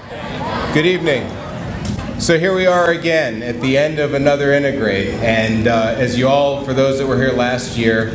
Good evening. So here we are again at the end of another Integrate, and as you all, for those that were here last year,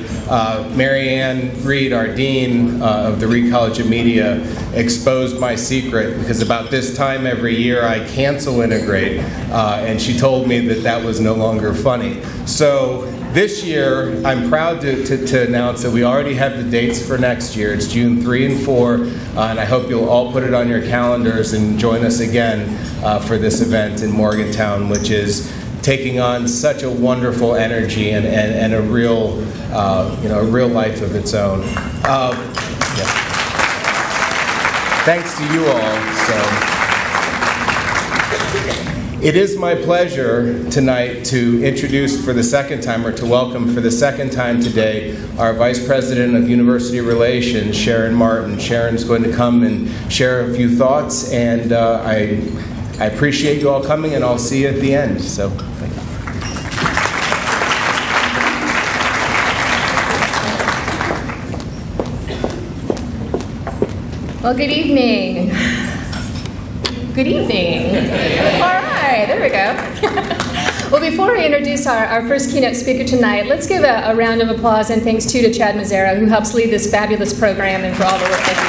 Mary Ann Reed, our Dean of the Reed College of Media, exposed my secret, because about this time every year I cancel Integrate, and she told me that that was no longer funny. So this year, I'm proud to announce that we already have the dates for next year. It's June 3 and 4, and I hope you'll all put it on your calendars and join us again for this event in Morgantown, which is taking on such a wonderful energy and a real, a real life of its own. Thanks to you all. It is my pleasure tonight to introduce for the second time, or to welcome for the second time today, our Vice President of University Relations, Sharon Martin. Sharon's going to come and share a few thoughts, and I appreciate you all coming, and I'll see you at the end. So, thank you. Well, good evening. Good evening. All right, there we go. Well, before we introduce our first keynote speaker tonight, let's give a round of applause and thanks to Chad Mazzara, who helps lead this fabulous program, and for all the work that he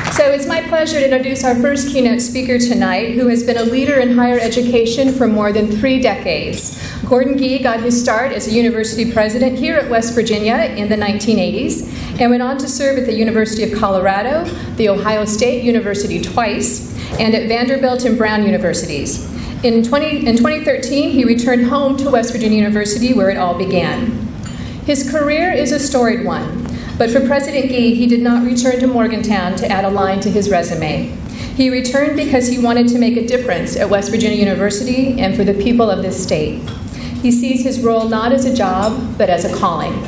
does. So it's my pleasure to introduce our first keynote speaker tonight, who has been a leader in higher education for more than 3 decades. Gordon Gee got his start as a university president here at West Virginia in the 1980s, and went on to serve at the University of Colorado, the Ohio State University twice, and at Vanderbilt and Brown universities. In 2013, he returned home to West Virginia University, where it all began. His career is a storied one, but for President Gee, he did not return to Morgantown to add a line to his resume. He returned because he wanted to make a difference at West Virginia University and for the people of this state. He sees his role not as a job, but as a calling.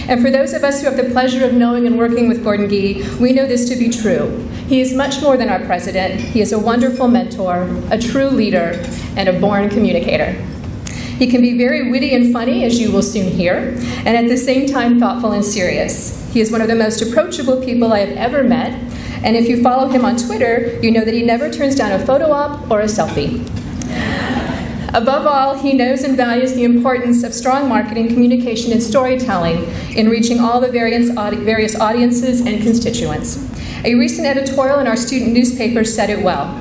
And for those of us who have the pleasure of knowing and working with Gordon Gee, we know this to be true. He is much more than our president. He is a wonderful mentor, a true leader, and a born communicator. He can be very witty and funny, as you will soon hear, and at the same time thoughtful and serious. He is one of the most approachable people I have ever met, and if you follow him on Twitter, you know that he never turns down a photo op or a selfie. Above all, he knows and values the importance of strong marketing, communication, and storytelling in reaching all the various audiences and constituents. A recent editorial in our student newspaper said it well.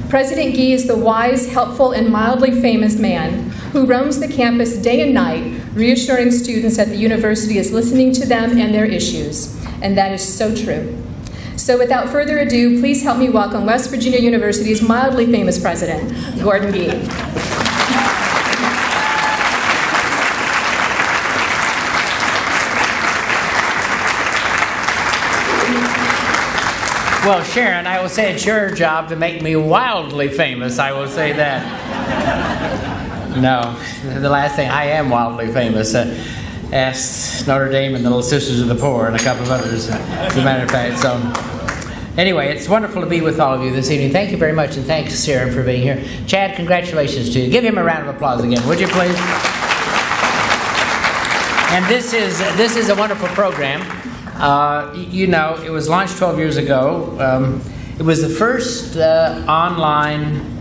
President Gee is the wise, helpful, and mildly famous man who roams the campus day and night, reassuring students that the university is listening to them and their issues. And that is so true. So without further ado, please help me welcome West Virginia University's mildly famous president, Gordon Gee. Well, Sharon, I will say it's your job to make me wildly famous. I will say that. No, the last thing, I am wildly famous. Asked Notre Dame and the Little Sisters of the Poor and a couple of others, as a matter of fact. So, anyway, it's wonderful to be with all of you this evening. Thank you very much, and thanks, Sharon, for being here. Chad, congratulations to you. Give him a round of applause again, would you please? And this is a wonderful program. You know, it was launched 12 years ago. It was the first online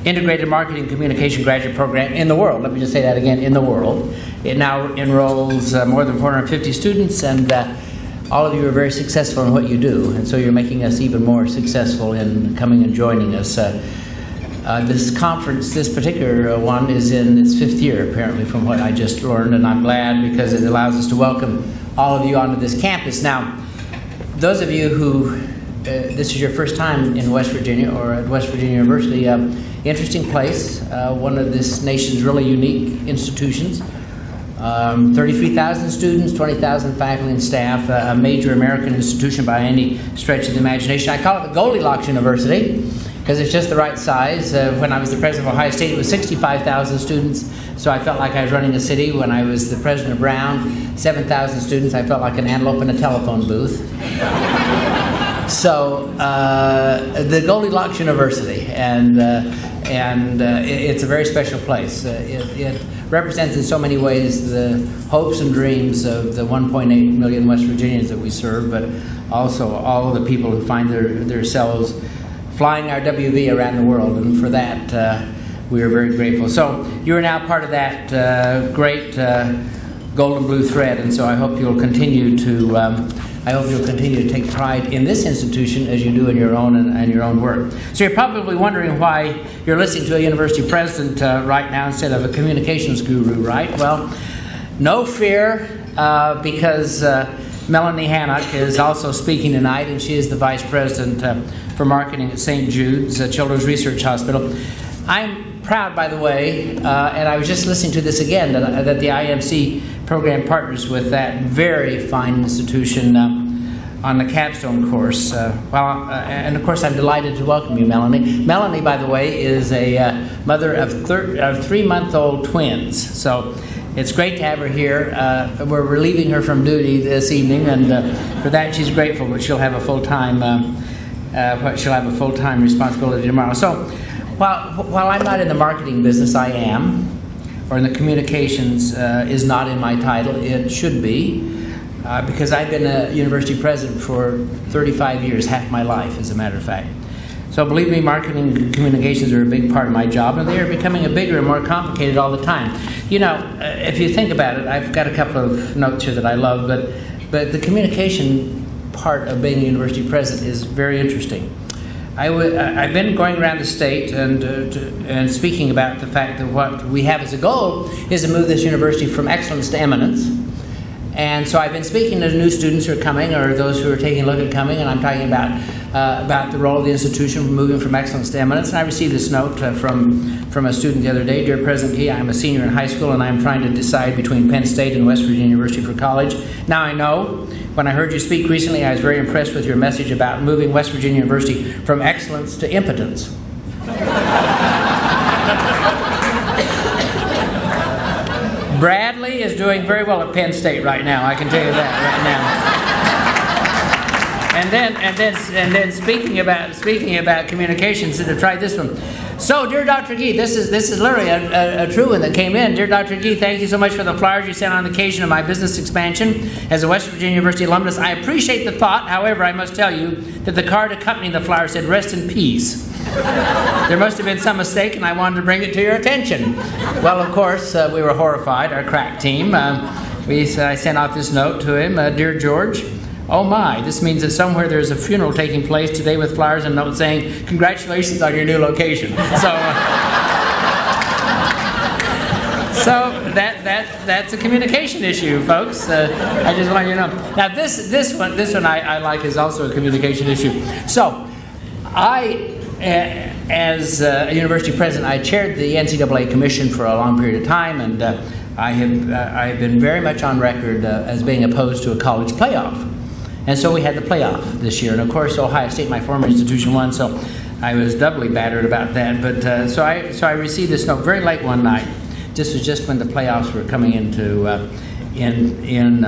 integrated marketing communication graduate program in the world. Let me just say that again, in the world. It now enrolls more than 450 students, and all of you are very successful in what you do, and so you're making us even more successful in coming and joining us. This conference, this particular one, is in its 5th year, apparently, from what I just learned, and I'm glad because it allows us to welcome all of you onto this campus. Now, those of you who, this is your first time in West Virginia or at West Virginia University, interesting place, one of this nation's really unique institutions. 33,000 students, 20,000 faculty and staff, a major American institution by any stretch of the imagination. I call it the Goldilocks University because it's just the right size. When I was the president of Ohio State, it was 65,000 students, so I felt like I was running a city. When I was the president of Brown, 7,000 students, I felt like an antelope in a telephone booth. So, the Goldilocks University, and and it's a very special place. It represents in so many ways the hopes and dreams of the 1.8 million West Virginians that we serve, but also all of the people who find themselves flying our WV around the world, and for that we are very grateful. So you are now part of that great golden blue thread, and so I hope you'll continue to take pride in this institution as you do in your own and your own work. So you're probably wondering why you're listening to a university president right now instead of a communications guru, right? Well, no fear, because Melanee Hannock is also speaking tonight, and she is the vice president for marketing at St. Jude's Children's Research Hospital. I'm proud, by the way, and I was just listening to this again, that the IMC program partners with that very fine institution on the capstone course. And of course I'm delighted to welcome you, Melanee. Melanee, by the way, is a mother of 3-month-old twins. So it's great to have her here. We're relieving her from duty this evening, and for that she's grateful, but she'll have a full-time responsibility tomorrow. So while I'm not in the marketing business, I am, or in the communications is not in my title. It should be, because I've been a university president for 35 years, half my life, as a matter of fact. So believe me, marketing and communications are a big part of my job, and they are becoming bigger and more complicated all the time. You know, if you think about it, I've got a couple of notes here that I love, but the communication part of being a university president is very interesting. I've been going around the state and speaking about the fact that what we have as a goal is to move this university from excellence to eminence. And so I've been speaking to new students who are coming, or those who are taking a look at coming, and I'm talking about the role of the institution moving from excellence to eminence. And I received this note from a student the other day. Dear President E, I'm a senior in high school, and I'm trying to decide between Penn State and West Virginia University for college. Now I know, when I heard you speak recently, I was very impressed with your message about moving West Virginia University from excellence to impotence. Bradley is doing very well at Penn State right now, I can tell you that right now. And then speaking about communications, to try this one. So, dear Dr. Gee, this is literally a true one that came in. Dear Dr. Gee, thank you so much for the flyers you sent on the occasion of my business expansion. As a West Virginia University alumnus, I appreciate the thought. However, I must tell you that the card accompanying the flyer said, "Rest in peace." There must have been some mistake, and I wanted to bring it to your attention. Well, of course, we were horrified, our crack team. I sent out this note to him, Dear George, oh my, this means that somewhere there's a funeral taking place today with flyers and notes saying, congratulations on your new location. So that's a communication issue, folks. I just want you to know. Now this one I like is also a communication issue. So as a university president, I chaired the NCAA Commission for a long period of time, and I have been very much on record as being opposed to a college playoff. And so we had the playoff this year, and of course Ohio State, my former institution, won, so I was doubly battered about that. But so I received this note very late one night. This was just when the playoffs were coming into in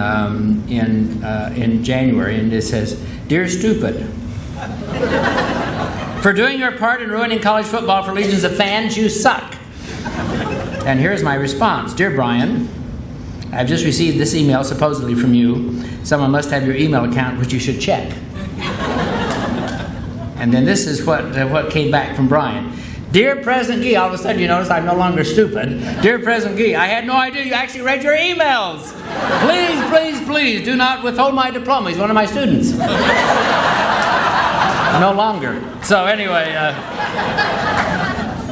January, and it says, "Dear Stupid, for doing your part in ruining college football for legions of fans, you suck." And here's my response. Dear Brian, I've just received this email supposedly from you. Someone must have your email account, which you should check. And then this is what came back from Brian. Dear President Gee, all of a sudden you notice I'm no longer stupid. Dear President Gee, I had no idea you actually read your emails. Please, please, please do not withhold my diploma. He's one of my students. No longer. So anyway,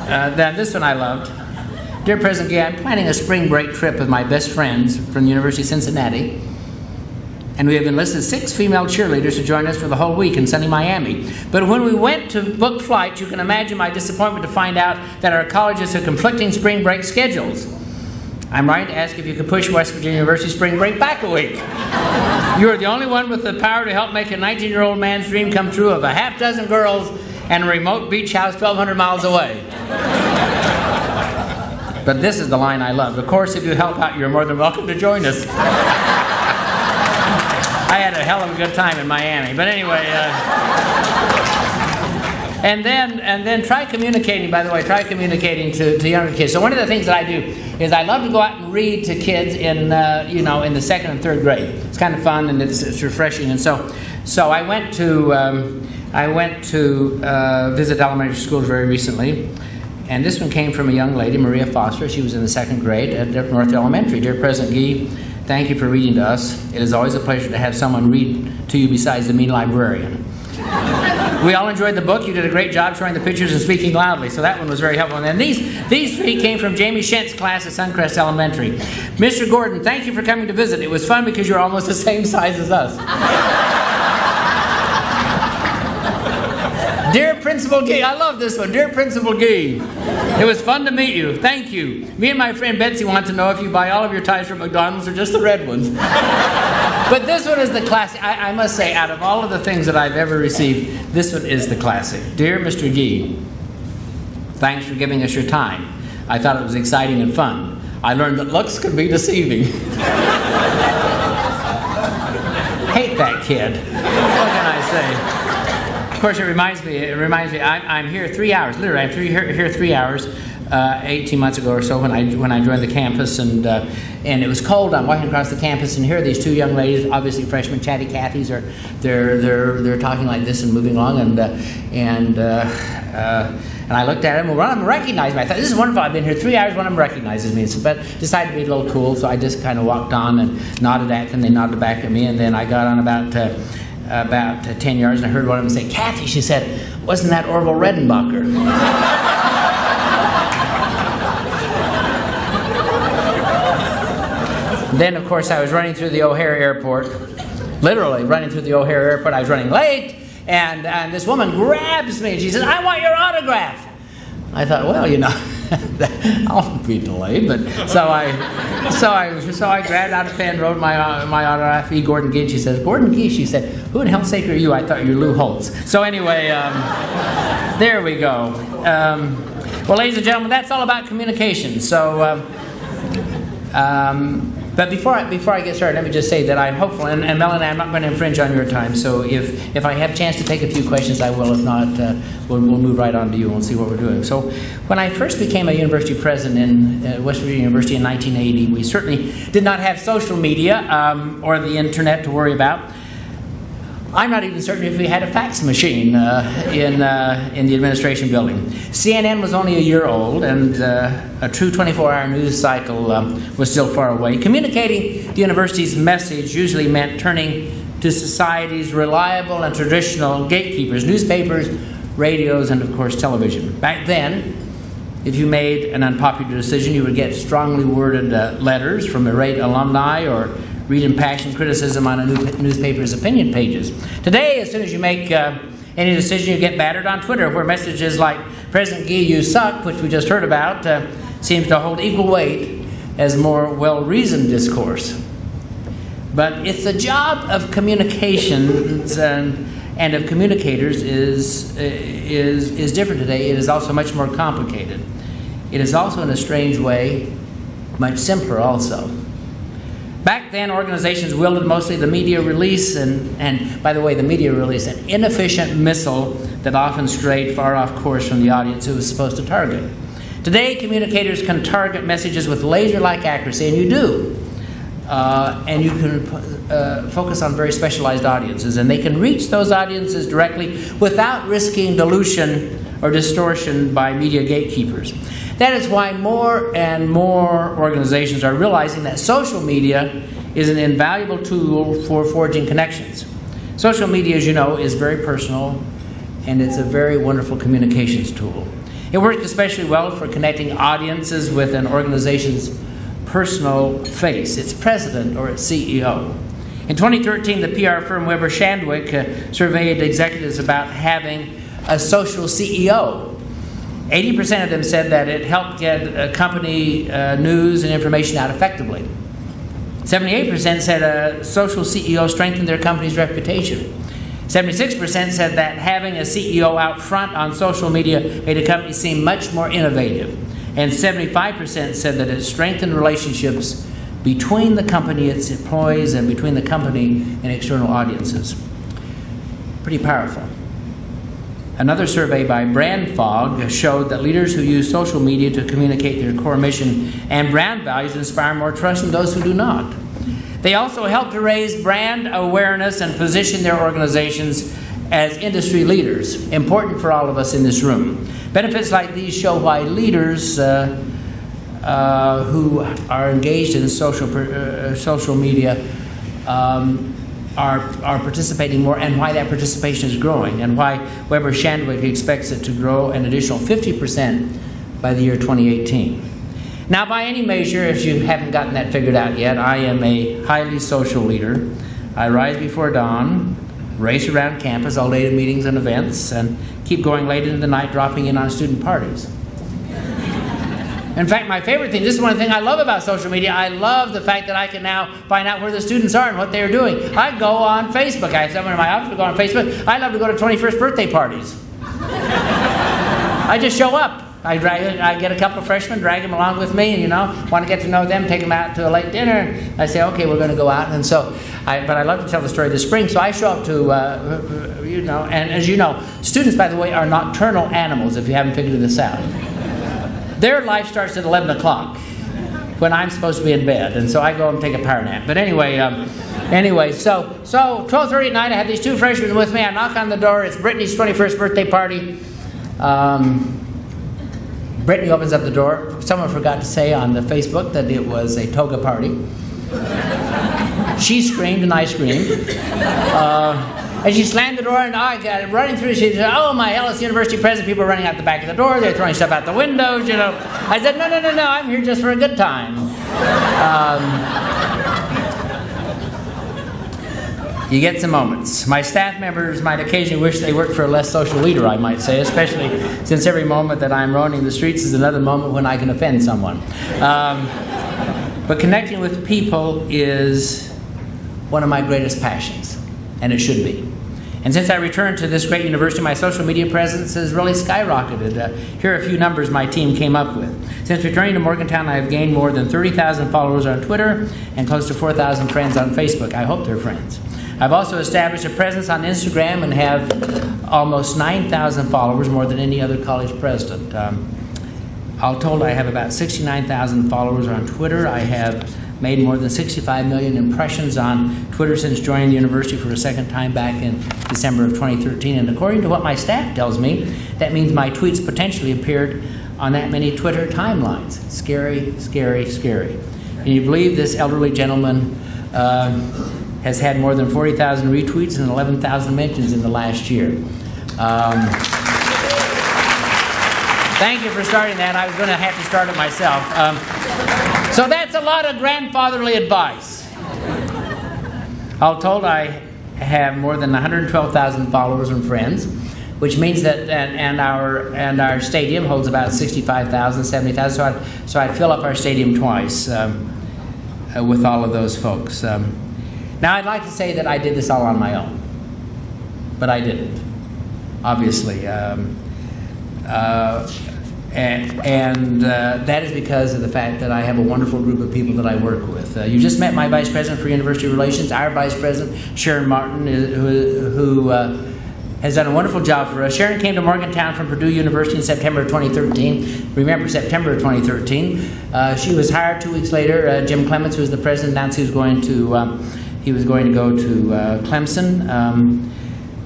then this one I loved. Dear President Gee, I'm planning a spring break trip with my best friends from the University of Cincinnati, and we have enlisted 6 female cheerleaders to join us for the whole week in sunny Miami. But when we went to book flights, you can imagine my disappointment to find out that our colleges have conflicting spring break schedules. I'm writing to ask if you could push West Virginia University spring break back a week. You are the only one with the power to help make a 19-year-old man's dream come true of a half-dozen girls and a remote beach house 1,200 miles away. But this is the line I love. Of course, if you help out, you're more than welcome to join us. I had a hell of a good time in Miami. But anyway, And then try communicating, by the way, try communicating to younger kids. So one of the things that I do is I love to go out and read to kids in, you know, in the 2nd and 3rd grade. It's kind of fun and it's refreshing. And so I went to visit elementary schools very recently. And this one came from a young lady, Maria Foster. She was in the 2nd grade at North Elementary. Dear President E, thank you for reading to us. It is always a pleasure to have someone read to you besides the mean librarian. We all enjoyed the book. You did a great job showing the pictures and speaking loudly, so that one was very helpful. And then these 3 came from Jamie Shent's class at Suncrest Elementary. Mr. Gordon, thank you for coming to visit. It was fun because you're almost the same size as us. Dear Principal Gee, I love this one. Dear Principal Gee, it was fun to meet you. Thank you. Me and my friend Betsy want to know if you buy all of your ties from McDonald's or just the red ones. But this one is the classic. I must say, out of all of the things that I've ever received, this one is the classic. Dear Mr. Gee, thanks for giving us your time. I thought it was exciting and fun. I learned that looks could be deceiving. Hate that kid. What can I say? Of course, it reminds me, I'm here 3 hours, literally, I'm here 3 hours, 18 months ago or so when I joined the campus, and it was cold. I'm walking across the campus, and here are these 2 young ladies, obviously freshmen, chatty Cathys, they're talking like this and moving along, and I looked at them, and one of them recognized me. I thought, this is wonderful, I've been here 3 hours, one of them recognizes me, but decided to be a little cool, so I just kind of walked on and nodded at them, they nodded back at me, and then I got on about 10 yards, and I heard one of them say, Kathy, she said, wasn't that Orville Redenbacher? Then, of course, I was running through the O'Hare Airport, literally running through the O'Hare Airport. I was running late, and this woman grabs me, and she says, I want your autograph. I thought, well, you know, I'll be delayed, but so I grabbed out a pen, wrote my autograph, E. Gordon Gee. She says, Gordon Gee. She said, who in hell's sake are you? I thought you were Lou Holtz. So anyway, there we go. Well, ladies and gentlemen, that's all about communication. So, but before I get started, let me just say that I'm hopeful, and Melanee, I'm not going to infringe on your time, so if I have a chance to take a few questions, I will. If not, we'll move right on to you and we'll see what we're doing. So when I first became a university president in West Virginia University in 1980, we certainly did not have social media or the internet to worry about. I'm not even certain if we had a fax machine in the administration building. CNN was only a year old, and a true 24-hour news cycle was still far away. Communicating the university's message usually meant turning to society's reliable and traditional gatekeepers, newspapers, radios, and of course television. Back then, if you made an unpopular decision, you would get strongly worded letters from irate alumni or read impassioned criticism on a newspaper's opinion pages. Today, as soon as you make any decision, you get battered on Twitter, where messages like, President Gee, you suck, which we just heard about, seems to hold equal weight as more well-reasoned discourse. But if the job of communications and of communicators is different today, it is also much more complicated. It is also, in a strange way, much simpler also. Back then, organizations wielded mostly the media release, and by the way, the media release, an inefficient missile that often strayed far off course from the audience it was supposed to target. Today, communicators can target messages with laser-like accuracy, and you do. And you can focus on very specialized audiences, and they can reach those audiences directly without risking dilution or distortion by media gatekeepers. That is why more and more organizations are realizing that social media is an invaluable tool for forging connections. Social media, as you know, is very personal, and it's a very wonderful communications tool. It works especially well for connecting audiences with an organization's personal face, its president or its CEO. In 2013, the PR firm Weber Shandwick surveyed executives about having a social CEO. 80% of them said that it helped get company news and information out effectively. 78% said a social CEO strengthened their company's reputation. 76% said that having a CEO out front on social media made a company seem much more innovative. And 75% said that it strengthened relationships between the company, its employees, and between the company and external audiences. Pretty powerful. Another survey by BrandFog showed that leaders who use social media to communicate their core mission and brand values inspire more trust than those who do not. They also help to raise brand awareness and position their organizations as industry leaders, important for all of us in this room. Benefits like these show why leaders who are engaged in social media are participating more, and why that participation is growing, and why Weber Shandwick expects it to grow an additional 50% by the year 2018. Now, by any measure, if you haven't gotten that figured out yet, I am a highly social leader. I rise before dawn, race around campus all day at meetings and events, and keep going late into the night, dropping in on student parties. In fact, my favorite thing, this is one of the things I love about social media, I love the fact that I can now find out where the students are and what they're doing. I go on Facebook. I have someone in my office to go on Facebook. I love to go to 21st birthday parties. I just show up. I get a couple of freshmen, drag them along with me, and, you know, want to get to know them, take them out to a late dinner. I say, okay, we're going to go out. And so, but I love to tell the story this spring, so I show up to, you know, and as you know, students, by the way, are nocturnal animals, if you haven't figured this out. Their life starts at 11 o'clock when I'm supposed to be in bed, and so I go and take a power nap. But anyway, so 12:30 at night, I have these two freshmen with me. I knock on the door. It's Brittany's 21st birthday party. Brittany opens up the door. Someone forgot to say on the Facebook that it was a toga party. She screamed and I screamed. And she slammed the door, and I got it running through. She said, "Oh my hell, it's the university president. People are running out the back of the door. They're throwing stuff out the windows, you know." I said, no, I'm here just for a good time. You get some moments. My staff members might occasionally wish they worked for a less social leader, I might say, especially since every moment that I'm roaming the streets is another moment when I can offend someone. But connecting with people is one of my greatest passions, and it should be. And since I returned to this great university, my social media presence has really skyrocketed. Here are a few numbers my team came up with. Since returning to Morgantown, I have gained more than 30,000 followers on Twitter and close to 4,000 friends on Facebook. I hope they're friends. I've also established a presence on Instagram and have almost 9,000 followers, more than any other college president. All told, I have about 69,000 followers on Twitter. I have made more than 65 million impressions on Twitter since joining the university for a second time back in December of 2013. And according to what my staff tells me, that means my tweets potentially appeared on that many Twitter timelines. Scary, scary, scary. Can you believe this elderly gentleman has had more than 40,000 retweets and 11,000 mentions in the last year? Thank you for starting that. I was going to have to start it myself. So that's a lot of grandfatherly advice. All told, I have more than 112,000 followers and friends, which means that, and our stadium holds about 65,000, 70,000. So I'd fill up our stadium twice with all of those folks. Now I'd like to say that I did this all on my own, but I didn't, obviously. That is because of the fact that I have a wonderful group of people that I work with. You just met my Vice President for University Relations, our Vice President, Sharon Martin, who has done a wonderful job for us. Sharon came to Morgantown from Purdue University in September of 2013. Remember, September of 2013. She was hired 2 weeks later. Jim Clements, who was the president, announced he was going to go to Clemson.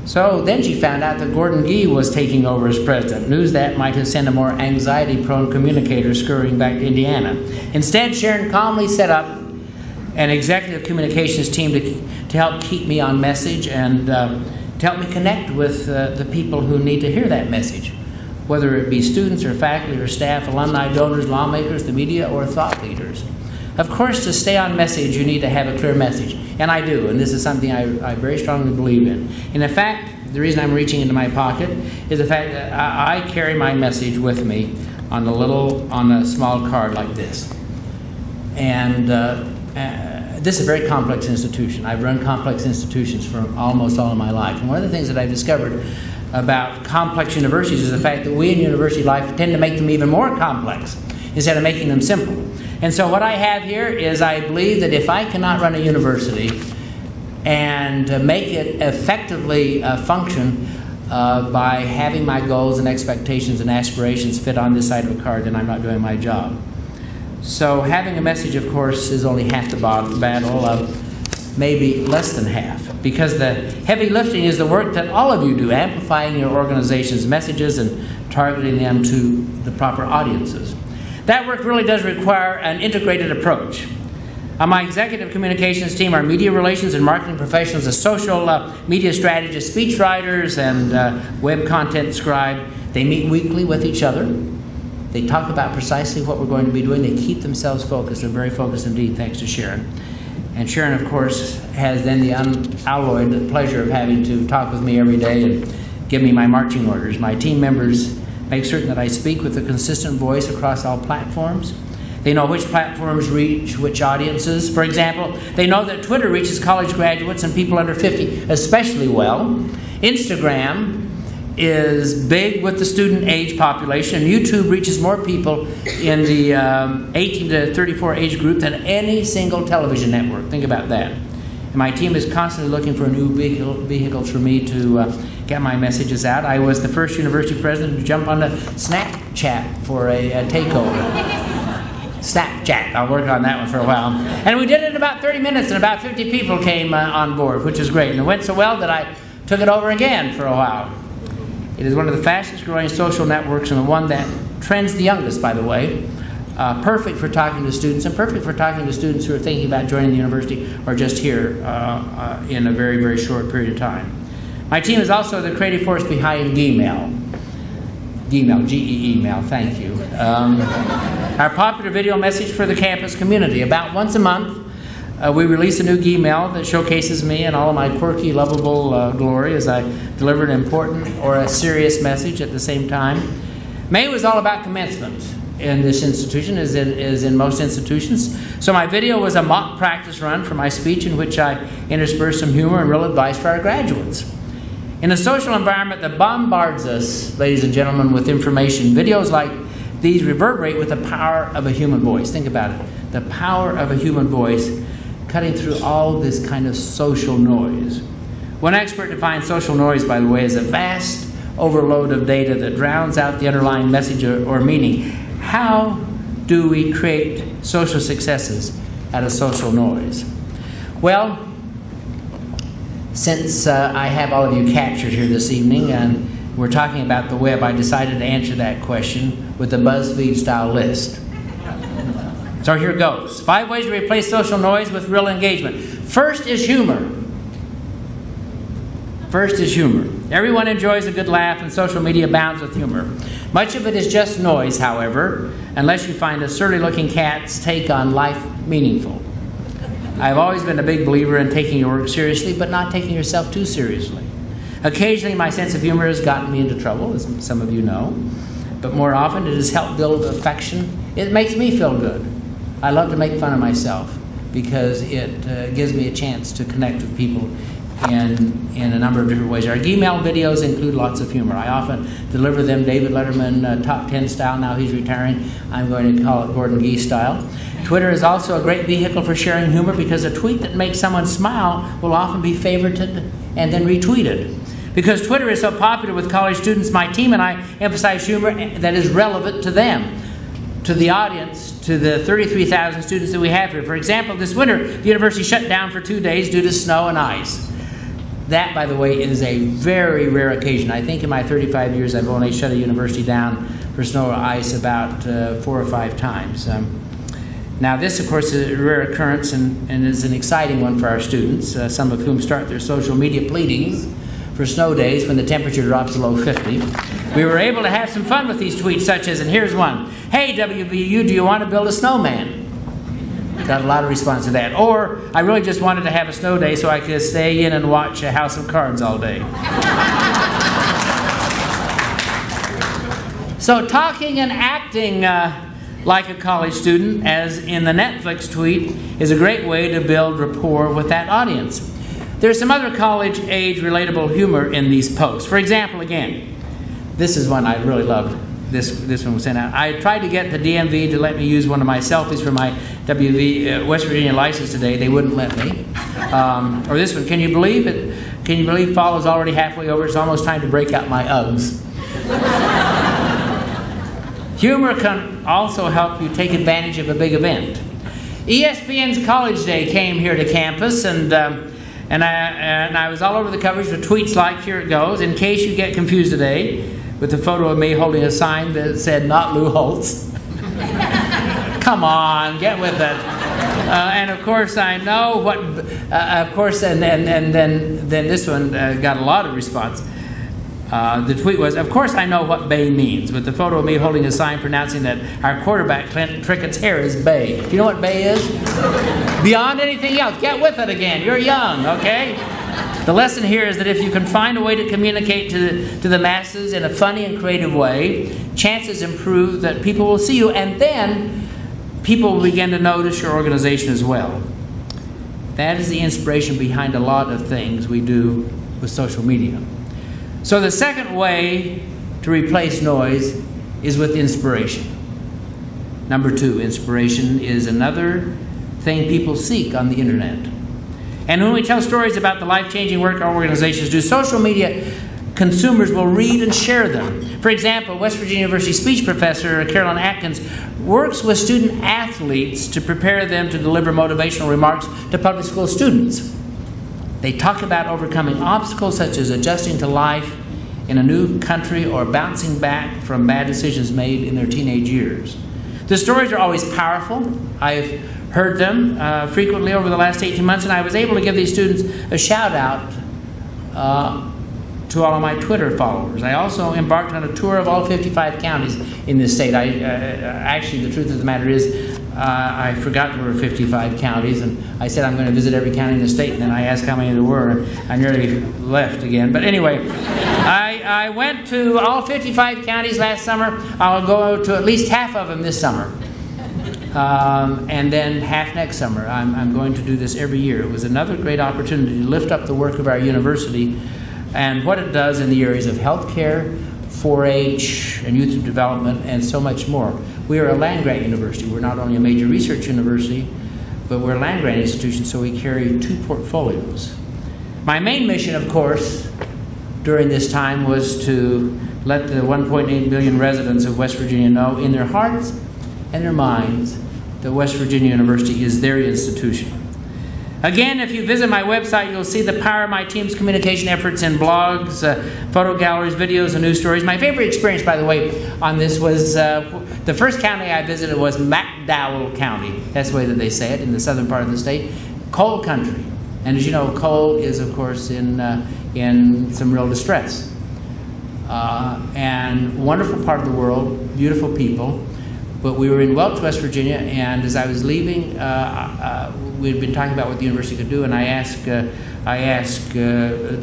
So then she found out that Gordon Gee was taking over as president. News that might have sent a more anxiety-prone communicator scurrying back to Indiana. Instead, Sharon calmly set up an executive communications team to help keep me on message and to help me connect with the people who need to hear that message, whether it be students or faculty or staff, alumni, donors, lawmakers, the media, or thought leaders. Of course, to stay on message, you need to have a clear message. And I do, and this is something I very strongly believe in. And in fact, the reason I'm reaching into my pocket is the fact that I carry my message with me on a small card like this. And this is a very complex institution. I've run complex institutions for almost all of my life. And one of the things that I've discovered about complex universities is the fact that we in university life tend to make them even more complex instead of making them simple. And so what I have here is I believe that if I cannot run a university and make it effectively function, by having my goals and expectations and aspirations fit on this side of a card, then I'm not doing my job. So having a message, of course, is only half the battle, maybe less than half, because the heavy lifting is the work that all of you do, amplifying your organization's messages and targeting them to the proper audiences. That work really does require an integrated approach. On my executive communications team are media relations and marketing professionals, a social media strategists, speechwriters, and web content scribe. They meet weekly with each other. They talk about precisely what we're going to be doing. They keep themselves focused, and very focused indeed, thanks to Sharon. And Sharon, of course, has then the unalloyed pleasure of having to talk with me every day and give me my marching orders. My team members make certain that I speak with a consistent voice across all platforms. They know which platforms reach which audiences. For example, they know that Twitter reaches college graduates and people under 50 especially well. Instagram is big with the student age population. YouTube reaches more people in the 18 to 34 age group than any single television network. Think about that. And my team is constantly looking for new vehicles for me to get my messages out. I was the first university president to jump on the Snapchat for a takeover. Snapchat, I'll work on that one for a while. And we did it in about 30 minutes, and about 50 people came on board, which was great. And it went so well that I took it over again for a while. It is one of the fastest growing social networks, and the one that trends the youngest, by the way. Perfect for talking to students, and perfect for talking to students who are thinking about joining the university or just here in a very, very short period of time. My team is also the creative force behind Gmail. Gmail, G-E-E-mail, thank you. Our popular video message for the campus community. About once a month, we release a new Gmail that showcases me and all of my quirky, lovable glory as I deliver an important or a serious message at the same time. May was all about commencement in this institution, as in most institutions. So my video was a mock practice run for my speech in which I interspersed some humor and real advice for our graduates. In a social environment that bombards us, ladies and gentlemen, with information, videos like these reverberate with the power of a human voice. Think about it. The power of a human voice cutting through all this kind of social noise. One expert defines social noise, by the way, as a vast overload of data that drowns out the underlying message or meaning. How do we create social successes out of social noise? Well, since I have all of you captured here this evening and we're talking about the web, I decided to answer that question with a BuzzFeed-style list. So here goes. 5 ways to replace social noise with real engagement. First is humor. First is humor. Everyone enjoys a good laugh, and social media abounds with humor. Much of it is just noise, however, unless you find a surly-looking cat's take on life meaningful. I've always been a big believer in taking your work seriously, but not taking yourself too seriously. Occasionally, my sense of humor has gotten me into trouble, as some of you know, but more often it has helped build affection. It makes me feel good. I love to make fun of myself because it gives me a chance to connect with people in a number of different ways. Our Gmail videos include lots of humor. I often deliver them David Letterman top 10 style. Now he's retiring. I'm going to call it Gordon Gee style. Twitter is also a great vehicle for sharing humor because a tweet that makes someone smile will often be favorited and then retweeted. Because Twitter is so popular with college students, my team and I emphasize humor that is relevant to them, to the audience, to the 33,000 students that we have here. For example, this winter, the university shut down for 2 days due to snow and ice. That, by the way, is a very rare occasion. I think in my 35 years, I've only shut a university down for snow or ice about 4 or 5 times. Now, this, of course, is a rare occurrence and is an exciting one for our students, some of whom start their social media pleadings for snow days when the temperature drops below 50. We were able to have some fun with these tweets, such as, and here's one, "Hey, WVU, do you want to build a snowman?" Got a lot of response to that. Or, "I really just wanted to have a snow day so I could stay in and watch a House of Cards all day." So talking and acting like a college student, as in the Netflix tweet, is a great way to build rapport with that audience. There's some other college-age relatable humor in these posts. For example, again, this is one I really loved. This one was sent out. I tried to get the DMV to let me use one of my selfies for my West Virginia license today. They wouldn't let me. Or this one, can you believe it? Can you believe fall is already halfway over? It's almost time to break out my Uggs. Humor can also help you take advantage of a big event. ESPN's College Day came here to campus, and I was all over the coverage with tweets like, here it goes, in case you get confused today, with a photo of me holding a sign that said, not Lou Holtz. Come on, get with it. And of course, I know what, of course, and then this one got a lot of response. The tweet was, of course I know what bay means, with the photo of me holding a sign pronouncing that our quarterback, Clint Trickett's hair is bay. Do you know what bay is? Beyond anything else. Get with it again. You're young, okay? The lesson here is that if you can find a way to communicate to the masses in a funny and creative way, chances improve that people will see you, and then people will begin to notice your organization as well. That is the inspiration behind a lot of things we do with social media. So the second way to replace noise is with inspiration. Number 2, inspiration is another thing people seek on the internet. And when we tell stories about the life-changing work our organizations do, social media consumers will read and share them. For example, West Virginia University speech professor Carolyn Atkins works with student athletes to prepare them to deliver motivational remarks to public school students. They talk about overcoming obstacles such as adjusting to life in a new country or bouncing back from bad decisions made in their teenage years. The stories are always powerful. I've heard them frequently over the last 18 months, and I was able to give these students a shout out to all of my Twitter followers. I also embarked on a tour of all 55 counties in this state. Actually, the truth of the matter is, I forgot there were 55 counties, and I said I'm going to visit every county in the state, and then I asked how many there were, and I nearly left again. But anyway, I went to all 55 counties last summer. I'll go to at least half of them this summer. And then half next summer. I'm going to do this every year. It was another great opportunity to lift up the work of our university and what it does in the areas of healthcare, 4-H, and youth development, and so much more. We are a land-grant university. We're not only a major research university, but we're a land-grant institution, so we carry 2 portfolios. My main mission, of course, during this time was to let the 1.8 million residents of West Virginia know in their hearts and their minds that West Virginia University is their institution. Again, if you visit my website, you'll see the power of my team's communication efforts in blogs, photo galleries, videos, and news stories. My favorite experience, by the way, on this was the first county I visited was McDowell County. That's the way that they say it in the southern part of the state. Coal country. And as you know, coal is, of course, in some real distress. And wonderful part of the world, beautiful people. But we were in Welch, West Virginia, and as I was leaving, we had been talking about what the university could do, and I asked the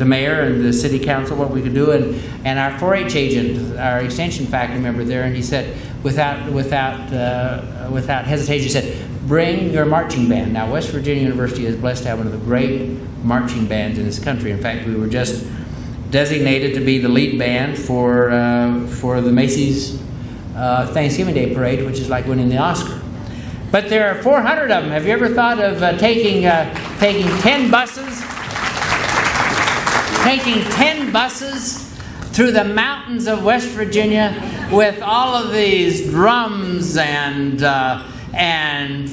mayor and the city council what we could do, and our 4-H agent, our extension faculty member there, and he said, without hesitation, he said, bring your marching band. Now, West Virginia University is blessed to have one of the great marching bands in this country. In fact, we were just designated to be the lead band for the Macy's Thanksgiving Day Parade, which is like winning the Oscar. But there are 400 of them. Have you ever thought of taking 10 buses through the mountains of West Virginia with all of these drums and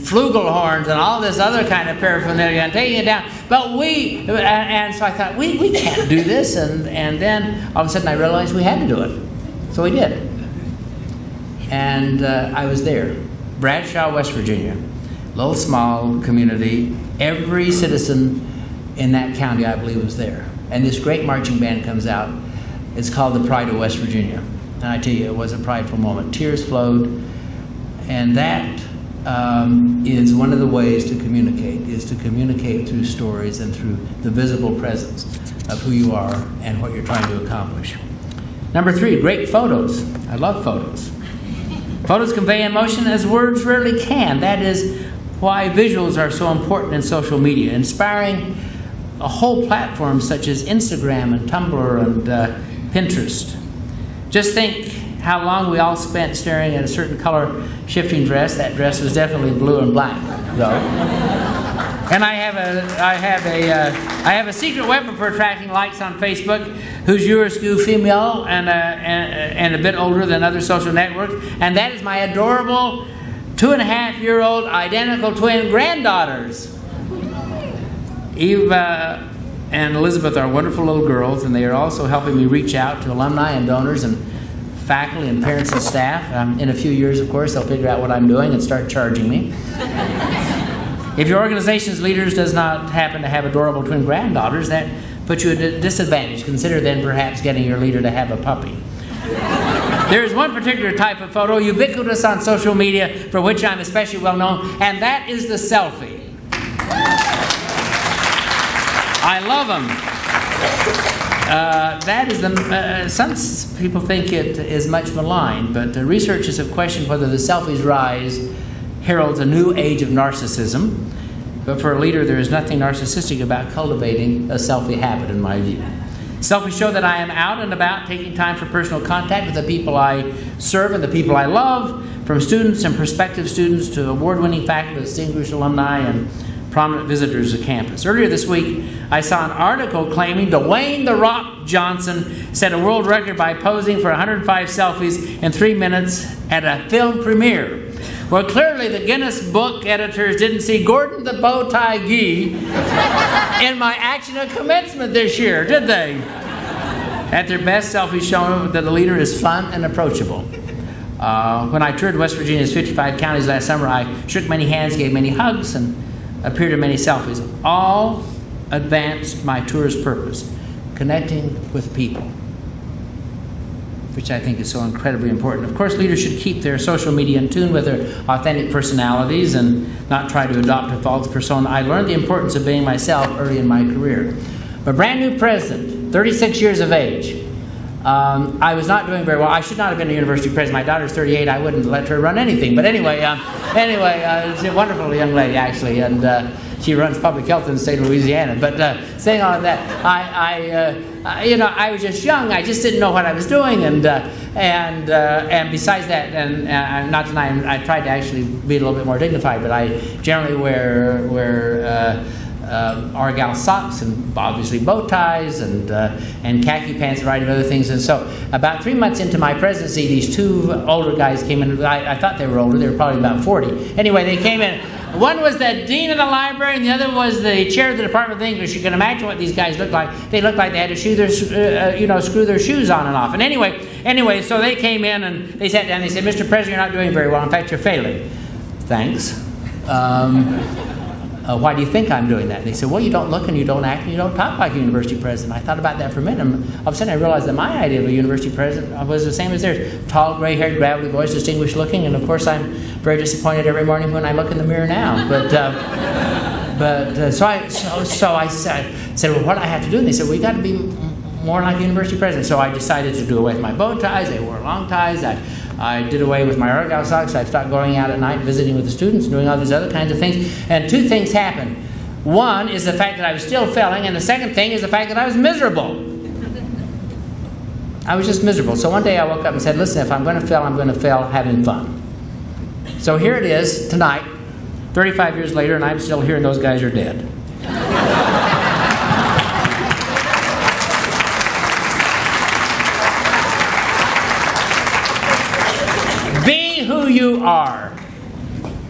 flugelhorns and all this other kind of paraphernalia and taking it down? But and so I thought, we can't do this. And then all of a sudden I realized we had to do it. So we did. And I was there. Bradshaw, West Virginia. Little small community. Every citizen in that county, I believe, was there. And this great marching band comes out. It's called the Pride of West Virginia. And I tell you, it was a prideful moment. Tears flowed. And that is one of the ways to communicate, is to communicate through stories and through the visible presence of who you are and what you're trying to accomplish. Number 3, great photos. I love photos. Photos convey emotion as words rarely can. That is why visuals are so important in social media, inspiring a whole platform such as Instagram and Tumblr and Pinterest. Just think how long we all spent staring at a certain color shifting dress. That dress was definitely blue and black, though. And I have a secret weapon for attracting likes on Facebook, who's Euroskew female and a bit older than other social networks, and that is my adorable 2.5-year-old identical twin granddaughters. Eve and Elizabeth are wonderful little girls, and they are also helping me reach out to alumni and donors and faculty and parents and staff. In a few years, of course, they'll figure out what I'm doing and start charging me. If your organization's leaders does not happen to have adorable twin granddaughters, that puts you at a disadvantage. Consider then perhaps getting your leader to have a puppy. There is one particular type of photo ubiquitous on social media for which I'm especially well known, and that is the selfie. I love them. That is some people think it is much maligned, but researchers have questioned whether the selfie's rise heralds a new age of narcissism. But for a leader, there is nothing narcissistic about cultivating a selfie habit, in my view. Selfies show that I am out and about, taking time for personal contact with the people I serve and the people I love, from students and prospective students to award-winning faculty, distinguished alumni, and prominent visitors to campus. Earlier this week, I saw an article claiming Dwayne "The Rock" Johnson set a world record by posing for 105 selfies in 3 minutes at a film premiere. Well, clearly the Guinness Book editors didn't see Gordon the Bowtie Gee in my action at commencement this year, did they? At their best, selfies show that a leader is fun and approachable. When I toured West Virginia's 55 counties last summer, I shook many hands, gave many hugs, and appeared in many selfies. All advanced my tour's purpose, connecting with people, which I think is so incredibly important. Of course, leaders should keep their social media in tune with their authentic personalities and not try to adopt a false persona. I learned the importance of being myself early in my career. A brand new president, 36 years of age. I was not doing very well. I should not have been a university president. My daughter's 38. I wouldn't let her run anything. But anyway, she's a wonderful young lady, actually, and she runs public health in the state of Louisiana. But saying all of that, I was just young. I just didn't know what I was doing, and besides that, and not denying, I tried to actually be a little bit more dignified. But I generally wear Argyle socks and obviously bow ties and khaki pants, a variety of other things. And so about 3 months into my presidency, these two older guys came in. I thought they were older. They were probably about 40. Anyway, they came in. One was the dean of the library, and the other was the chair of the Department of English. You can imagine what these guys looked like. They looked like they had to screw their shoes on and off. And anyway, so they came in and they sat down. They said, "Mr. President, you're not doing very well. In fact, you're failing." Thanks. Why do you think I'm doing that? And they said, "Well, you don't look and you don't act and you don't talk like a university president." I thought about that for a minute, and all of a sudden I realized that my idea of a university president was the same as theirs. Tall, gray-haired, gravelly voice, distinguished looking, and of course I'm very disappointed every morning when I look in the mirror now. So I said, "Well, what do I have to do?" And they said, "Well, you got to be more like a university president." So I decided to do away with my bow ties. I wore long ties. I did away with my Argyle socks. I stopped going out at night visiting with the students and doing all these other kinds of things. And two things happened. One is the fact that I was still failing, and the second thing is the fact that I was miserable. I was just miserable. So one day I woke up and said, "Listen, if I'm going to fail, I'm going to fail having fun." So here it is tonight, 35 years later, and I'm still here and those guys are dead. Who you are,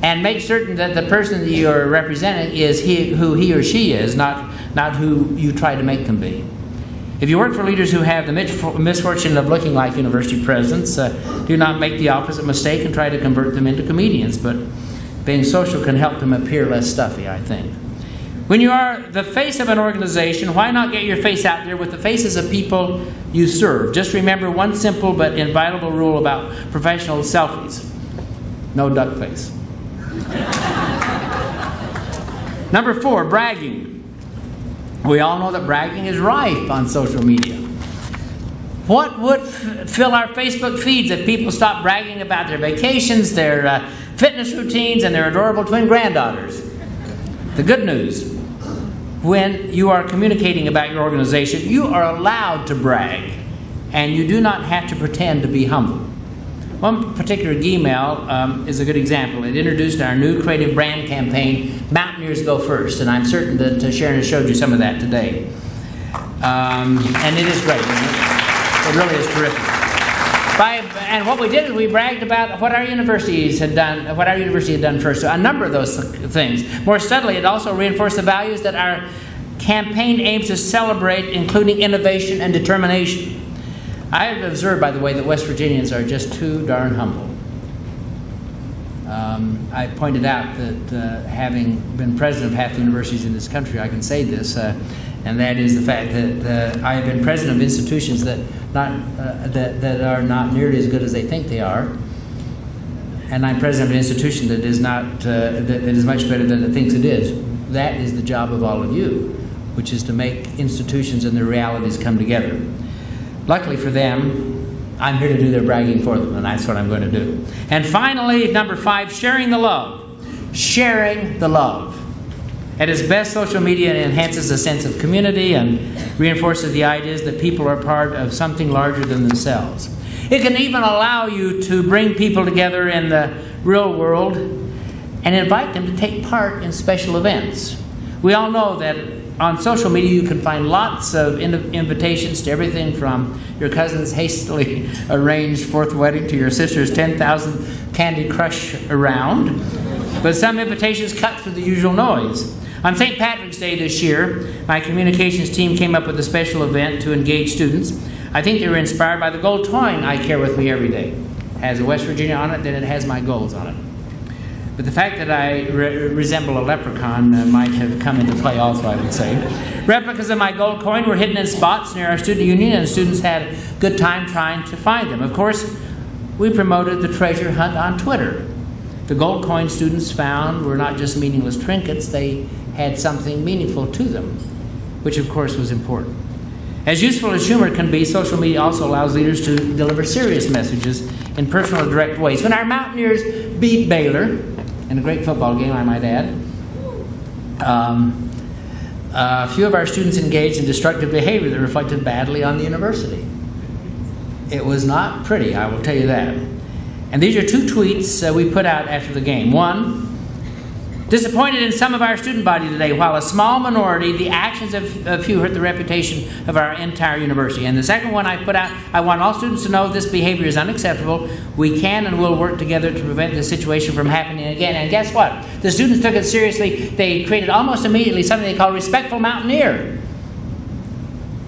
and make certain that the person that you're representing is who he or she is, not who you try to make them be. If you work for leaders who have the misfortune of looking like university presidents, do not make the opposite mistake and try to convert them into comedians, but being social can help them appear less stuffy, I think. When you are the face of an organization, why not get your face out there with the faces of people you serve? Just remember one simple but inviolable rule about professional selfies. No duck face. Number 4, bragging. We all know that bragging is rife on social media. What would fill our Facebook feeds if people stopped bragging about their vacations, their fitness routines, and their adorable twin granddaughters? The good news, when you are communicating about your organization, you are allowed to brag, and you do not have to pretend to be humble. One particular email is a good example. It introduced our new creative brand campaign, Mountaineers Go First, and I'm certain that Sharon has showed you some of that today. And it is great, isn't it? It really is terrific. And what we did is we bragged about what our universities had done, what our university had done first. So a number of those things. More subtly, it also reinforced the values that our campaign aims to celebrate, including innovation and determination. I have observed, by the way, that West Virginians are just too darn humble. I pointed out that having been president of half the universities in this country, I can say this, and that is the fact that I have been president of institutions that are not nearly as good as they think they are, and I'm president of an institution that is not that is much better than it thinks it is. That is the job of all of you, which is to make institutions and their realities come together. Luckily for them, I'm here to do their bragging for them, and that's what I'm going to do. And finally, number 5, sharing the love. Sharing the love. At its best, social media enhances a sense of community and reinforces the ideas that people are part of something larger than themselves. It can even allow you to bring people together in the real world and invite them to take part in special events. We all know that on social media you can find lots of invitations to everything from your cousin's hastily arranged 4th wedding to your sister's 10,000 Candy Crush around. But some invitations cut through the usual noise. On St. Patrick's Day this year, my communications team came up with a special event to engage students. I think they were inspired by the gold coin I carry with me every day. It has a West Virginia on it, then it has my goals on it. But the fact that I resemble a leprechaun might have come into play also, I would say. Replicas of my gold coin were hidden in spots near our student union, and students had a good time trying to find them. Of course, we promoted the treasure hunt on Twitter. The gold coin students found were not just meaningless trinkets, they had something meaningful to them, which of course was important. As useful as humor can be, social media also allows leaders to deliver serious messages in personal and direct ways. When our Mountaineers beat Baylor, in a great football game, I might add, a few of our students engaged in destructive behavior that reflected badly on the university. It was not pretty, I will tell you that. And these are 2 tweets we put out after the game. 1, disappointed in some of our student body today. While a small minority, the actions of a few hurt the reputation of our entire university. And the second one I put out, I want all students to know this behavior is unacceptable. We can and will work together to prevent this situation from happening again. And guess what? The students took it seriously. They created almost immediately something they call Respectful Mountaineer.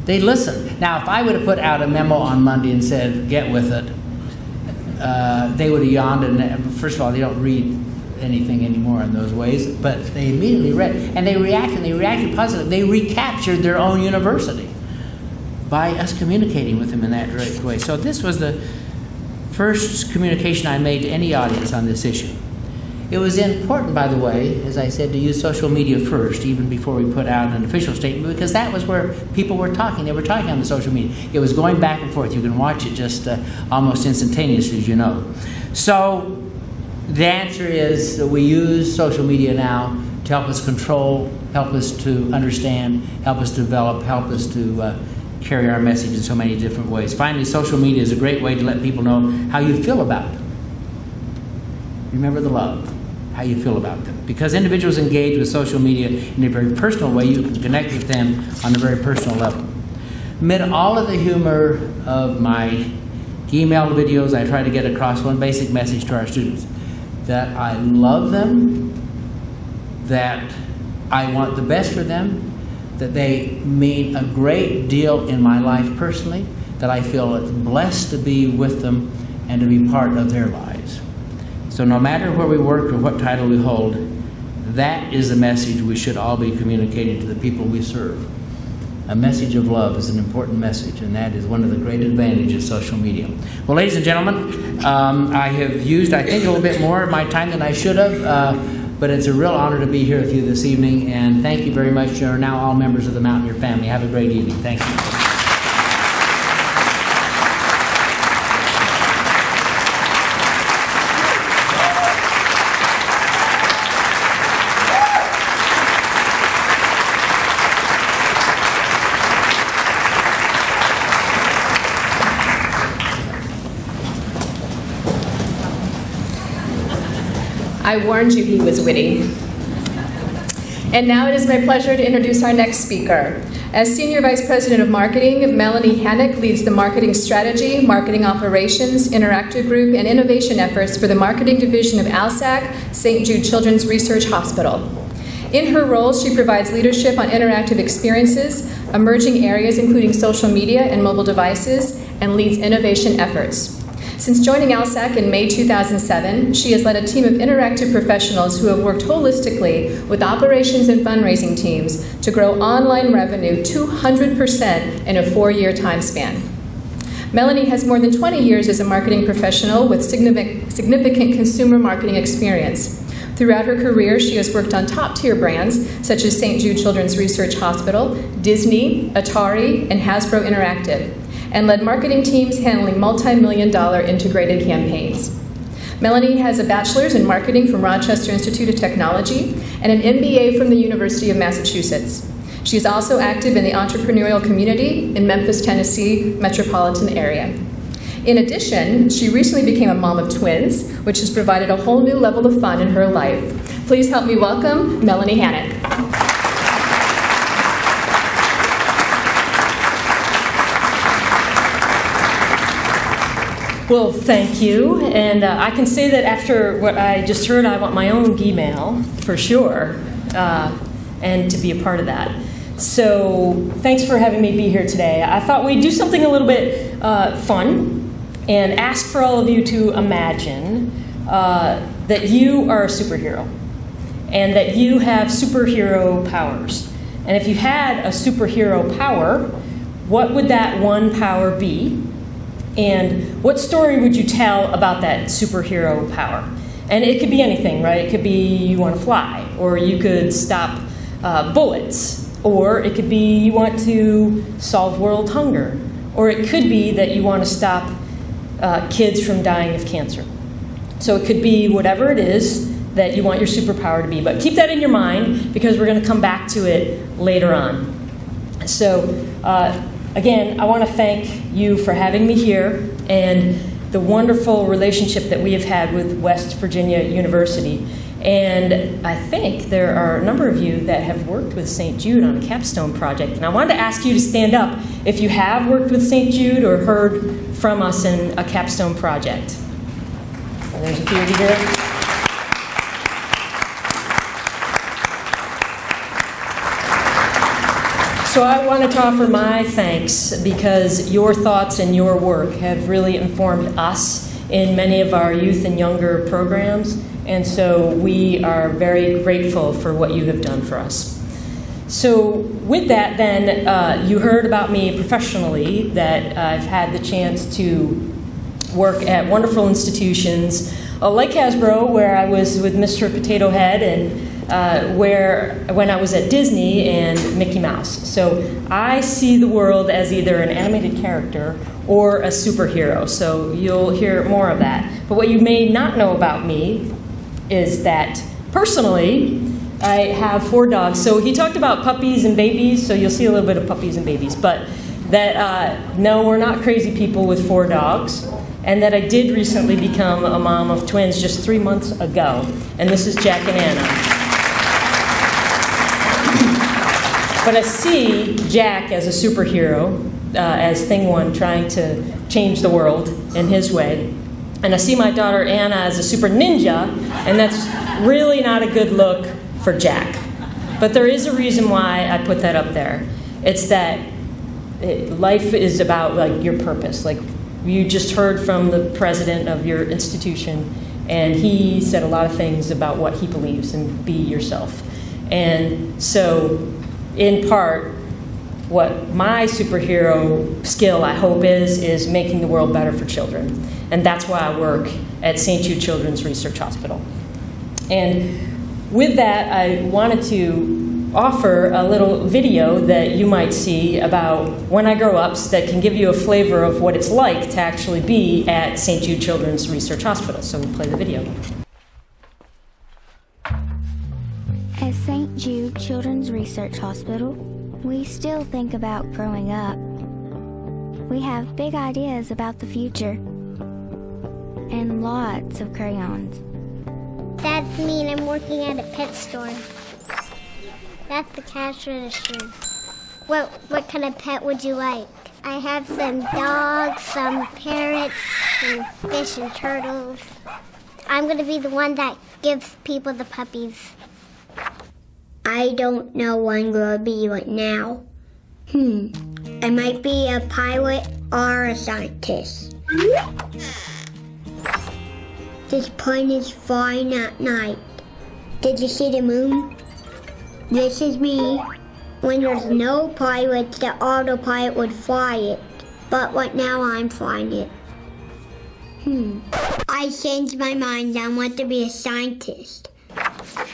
They listened. Now, if I would have put out a memo on Monday and said, get with it, they would have yawned. And first of all, they don't read anything anymore in those ways, but they immediately read, and they reacted positively. They recaptured their own university by us communicating with them in that direct way. So this was the first communication I made to any audience on this issue. It was important, by the way, as I said, to use social media first, even before we put out an official statement, because that was where people were talking. They were talking on the social media. It was going back and forth. You can watch it just almost instantaneously, as you know. So the answer is that we use social media now to help us control, help us to understand, help us develop, help us to carry our message in so many different ways. Finally, social media is a great way to let people know how you feel about them. Remember the love, how you feel about them. Because individuals engage with social media in a very personal way, you can connect with them on a very personal level. Amid all of the humor of my email videos, I try to get across one basic message to our students: that I love them, that I want the best for them, that they mean a great deal in my life personally, that I feel blessed to be with them and to be part of their lives. So no matter where we work or what title we hold, that is the message we should all be communicating to the people we serve. A message of love is an important message, and that is one of the great advantages of social media. Well, ladies and gentlemen, I have used, I think, a little bit more of my time than I should have, but it's a real honor to be here with you this evening, and thank you very much. You are now all members of the Mountaineer family. Have a great evening. Thank you. I warned you he was witty. And now it is my pleasure to introduce our next speaker. As Senior Vice President of Marketing, Melanee Hannock leads the marketing strategy, marketing operations, interactive group, and innovation efforts for the marketing division of ALSAC, St. Jude Children's Research Hospital. In her role, she provides leadership on interactive experiences, emerging areas including social media and mobile devices, and leads innovation efforts. Since joining ALSAC in May 2007, she has led a team of interactive professionals who have worked holistically with operations and fundraising teams to grow online revenue 200% in a 4-year time span. Melanee has more than 20 years as a marketing professional with significant consumer marketing experience. Throughout her career, she has worked on top-tier brands such as St. Jude Children's Research Hospital, Disney, Atari, and Hasbro Interactive, and led marketing teams handling multi-million-dollar integrated campaigns. Melanee has a bachelor's in marketing from Rochester Institute of Technology and an MBA from the University of Massachusetts. She is also active in the entrepreneurial community in Memphis, Tennessee metropolitan area. In addition, she recently became a mom of twins, which has provided a whole new level of fun in her life. Please help me welcome Melanee Hannock. Well, thank you, and I can say that after what I just heard, I want my own email, for sure, and to be a part of that. So thanks for having me be here today. I thought we'd do something a little bit fun and ask for all of you to imagine that you are a superhero and that you have superhero powers. And if you had a superhero power, what would that one power be? And what story would you tell about that superhero power? And it could be anything, right? It could be you want to fly, or you could stop bullets, or it could be you want to solve world hunger, or it could be that you want to stop kids from dying of cancer. So it could be whatever it is that you want your superpower to be. But keep that in your mind, because we're going to come back to it later on. So again, I want to thank you for having me here and the wonderful relationship that we have had with West Virginia University. And I think there are a number of you that have worked with St. Jude on a capstone project. And I wanted to ask you to stand up if you have worked with St. Jude or heard from us in a capstone project. And there's a few of you here. So I wanted to offer my thanks, because your thoughts and your work have really informed us in many of our youth and younger programs, and so we are very grateful for what you have done for us. So with that then, you heard about me professionally, that I've had the chance to work at wonderful institutions like Hasbro, where I was with Mr. Potato Head, and when I was at Disney and Mickey Mouse. So I see the world as either an animated character or a superhero, so you'll hear more of that. But what you may not know about me is that personally, I have 4 dogs. So he talked about puppies and babies, so you'll see a little bit of puppies and babies, but that no, we're not crazy people with 4 dogs. And that I did recently become a mom of twins just 3 months ago. And this is Jack and Anna. But I see Jack as a superhero, as Thing One trying to change the world in his way. And I see my daughter Anna as a super ninja, and that's really not a good look for Jack. But there is a reason why I put that up there. It's that life is about like your purpose. Like, you just heard from the president of your institution, and he said a lot of things about what he believes in. Be yourself. And so, in part, what my superhero skill, I hope, is making the world better for children. And that's why I work at St. Jude Children's Research Hospital. And with that, I wanted to offer a little video that you might see about when I grow up that can give you a flavor of what it's like to actually be at St. Jude Children's Research Hospital. So we'll play the video. At St. Jude Children's Research Hospital, we still think about growing up. We have big ideas about the future and lots of crayons. That's me, and I'm working at a pet store. That's the cash register. What kind of pet would you like? I have some dogs, some parrots, some fish and turtles. I'm going to be the one that gives people the puppies. I don't know what I'm going to be right now. I might be a pilot or a scientist. This plane is flying at night. Did you see the moon? This is me. When there's no pilot, the autopilot would fly it. But right now I'm flying it. I changed my mind. I want to be a scientist.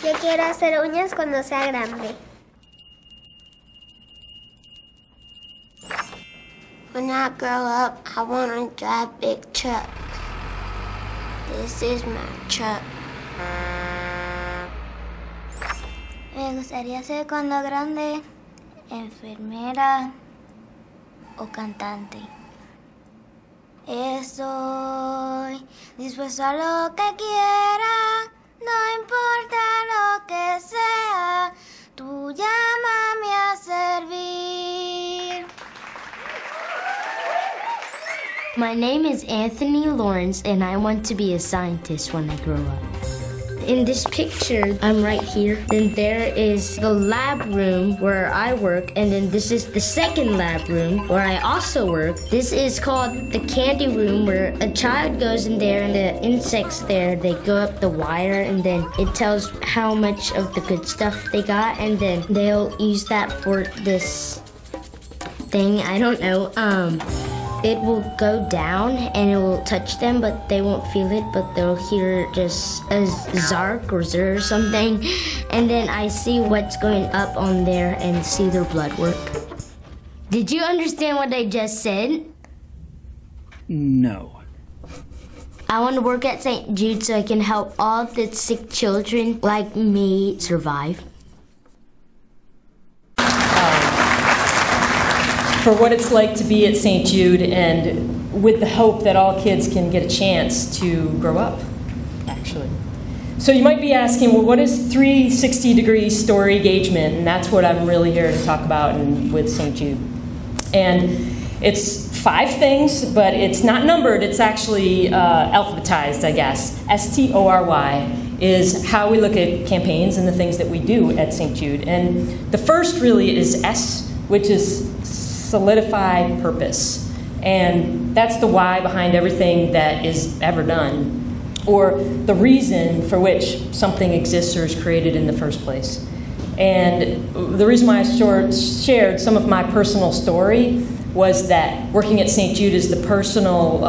Yo quiero hacer uñas cuando sea grande. When I grow up, I want to drive big trucks. This is my truck. Me gustaría ser cuando grande enfermera o cantante. Estoy dispuesto a lo que quiera, no importa lo que sea, tú llámame a servir. My name is Anthony Lawrence, and I want to be a scientist when I grow up. In this picture, I'm right here. Then there is the lab room where I work, and then this is the second lab room where I also work. This is called the candy room, where a child goes in there and the insects there, they go up the wire, and then it tells how much of the good stuff they got, and then they'll use that for this thing, I don't know. It will go down and it will touch them, but they won't feel it, but they'll hear just a zark or zer or something. And then I see what's going up on there and see their blood work. Did you understand what I just said? No. I want to work at St. Jude so I can help all the sick children like me survive. For what it's like to be at St. Jude, and with the hope that all kids can get a chance to grow up, actually. So you might be asking, well, what is 360-degree story-gagement? And that's what I'm really here to talk about with St. Jude. And it's 5 things, but it's not numbered. It's actually alphabetized, I guess. STORY is how we look at campaigns and the things that we do at St. Jude. And the first really is S, which is solidify purpose. And that's the why behind everything that is ever done, or the reason for which something exists or is created in the first place. And the reason why I shared some of my personal story was that working at St. Jude is the personal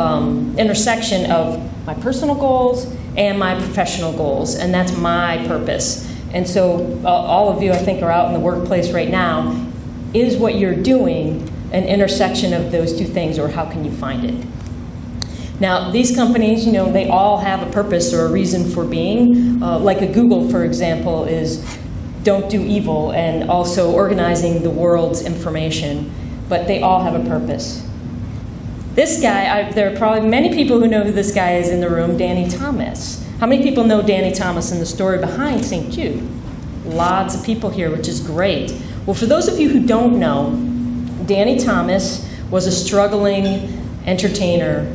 intersection of my personal goals and my professional goals, and that's my purpose. And so all of you, I think, are out in the workplace right now. Is what you're doing an intersection of those two things, or how can you find it? Now, these companies, they all have a purpose or a reason for being. Like a Google, for example, is don't do evil, and also organizing the world's information. But they all have a purpose. This guy, there are probably many people who know who this guy is in the room, Danny Thomas. How many people know Danny Thomas and the story behind St. Jude? Lots of people here, which is great. Well, for those of you who don't know, Danny Thomas was a struggling entertainer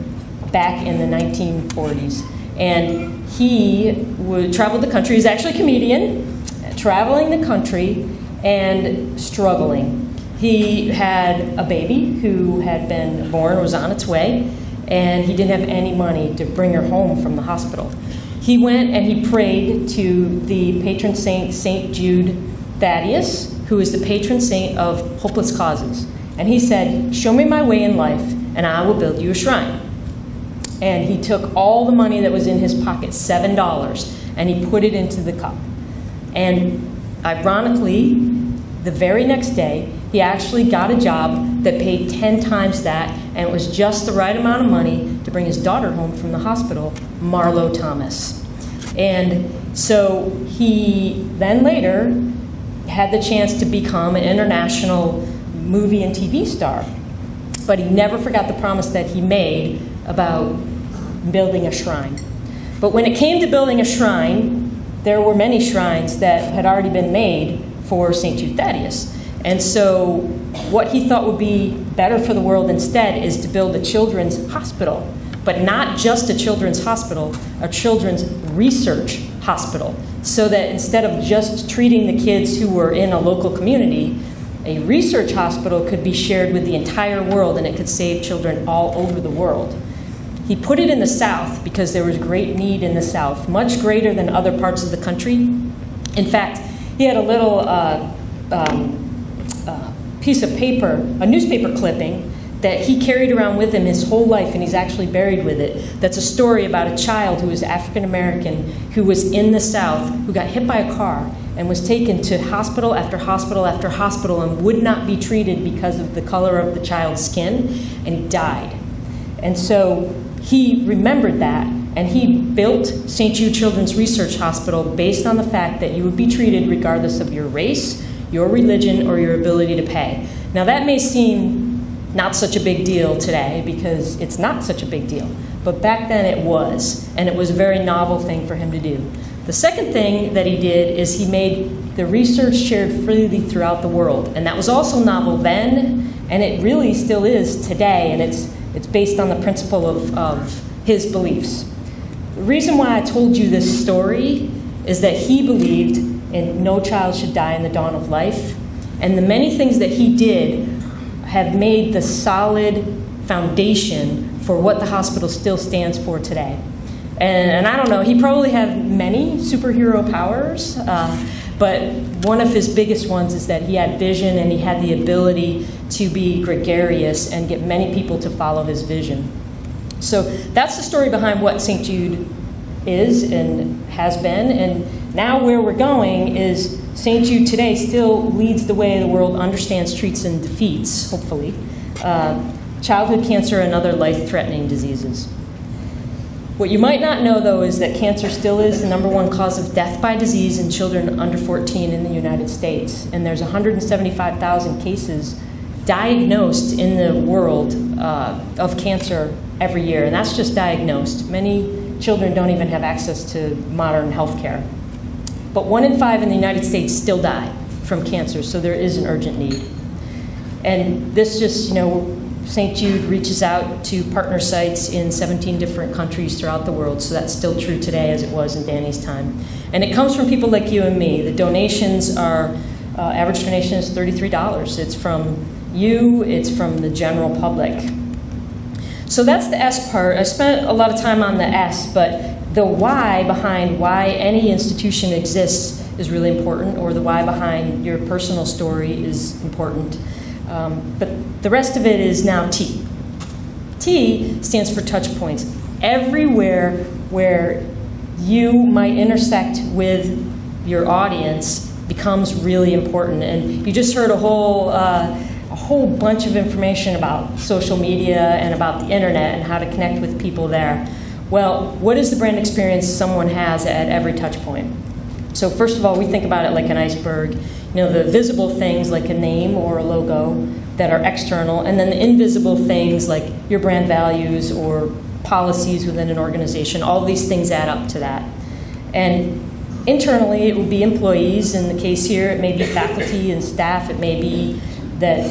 back in the 1940s. And he would travel the country. He's actually a comedian, traveling the country and struggling. He had a baby who had been born, was on its way, and he didn't have any money to bring her home from the hospital. He went and he prayed to the patron saint, St. Jude Thaddeus, who is the patron saint of hopeless causes. And he said, show me my way in life, and I will build you a shrine. And he took all the money that was in his pocket, $7, and he put it into the cup. And ironically, the very next day, he actually got a job that paid 10 times that, and it was just the right amount of money to bring his daughter home from the hospital, Marlo Thomas. And so he then later had the chance to become an international movie and TV star. But he never forgot the promise that he made about building a shrine. But when it came to building a shrine, there were many shrines that had already been made for St. Jude Thaddeus. And so what he thought would be better for the world instead is to build a children's hospital, but not just a children's hospital, a children's research hospital, so that instead of just treating the kids who were in a local community, a research hospital could be shared with the entire world and it could save children all over the world. He put it in the South because there was great need in the South, much greater than other parts of the country. In fact, he had a little piece of paper, a newspaper clipping, that he carried around with him his whole life, and he's actually buried with it. That's a story about a child who was African American, who was in the South, who got hit by a car and was taken to hospital after hospital after hospital and would not be treated because of the color of the child's skin, and he died. And so he remembered that, and he built St. Jude Children's Research Hospital based on the fact that you would be treated regardless of your race, your religion, or your ability to pay. Now that may seem not such a big deal today because it's not such a big deal, but back then it was, and it was a very novel thing for him to do. The second thing that he did is he made the research shared freely throughout the world, and that was also novel then, and it really still is today, and it's based on the principle of his beliefs. The reason why I told you this story is that he believed in no child should die in the dawn of life, and the many things that he did have made the solid foundation for what the hospital still stands for today. And I don't know, he probably had many superhero powers, but one of his biggest ones is that he had vision and he had the ability to be gregarious and get many people to follow his vision. So that's the story behind what St. Jude is and has been, and now where we're going is St. Jude today still leads the way the world understands, treats, and defeats, hopefully, childhood cancer and other life-threatening diseases. What you might not know, though, is that cancer still is the #1 cause of death by disease in children under 14 in the United States, and there's 175,000 cases diagnosed in the world of cancer every year, and that's just diagnosed. Many children don't even have access to modern health care. But 1 in 5 in the United States still die from cancer, so there is an urgent need. And this just, St. Jude reaches out to partner sites in 17 different countries throughout the world, so that's still true today as it was in Danny's time. And it comes from people like you and me. The donations are, average donation is $33. It's from you, it's from the general public. So that's the S part. I spent a lot of time on the S, but the why behind why any institution exists is really important, or the why behind your personal story is important. But the rest of it is now T. T stands for touch points. Everywhere where you might intersect with your audience becomes really important. And you just heard a whole bunch of information about social media and about the internet and how to connect with people there. Well, what is the brand experience someone has at every touch point? So first of all, we think about it like an iceberg. The visible things like a name or a logo that are external, and then the invisible things like your brand values or policies within an organization. All these things add up to that. And internally, it would be employees. In the case here, it may be faculty and staff. It may be that,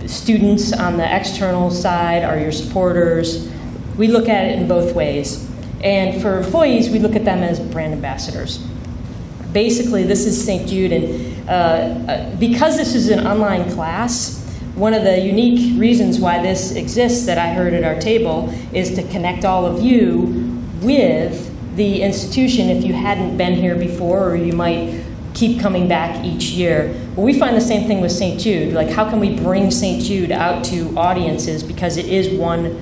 students on the external side are your supporters. We look at it in both ways. And for employees, we look at them as brand ambassadors. Basically, this is St. Jude, and because this is an online class, one of the unique reasons why this exists that I heard at our table is to connect all of you with the institution if you hadn't been here before, or you might keep coming back each year. Well, we find the same thing with St. Jude. Like, how can we bring St. Jude out to audiences, because it is one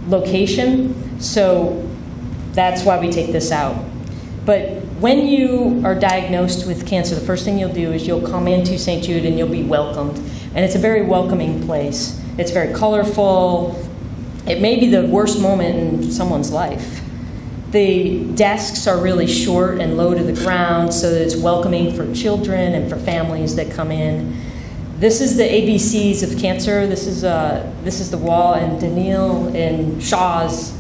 location, so that's why we take this out. But when you are diagnosed with cancer, the first thing you'll do is you'll come into St. Jude and you'll be welcomed. And it's a very welcoming place. It's very colorful. It may be the worst moment in someone's life. The desks are really short and low to the ground, so that it's welcoming for children and for families that come in. This is the ABCs of cancer. This is the wall, and Daniil and Shaw's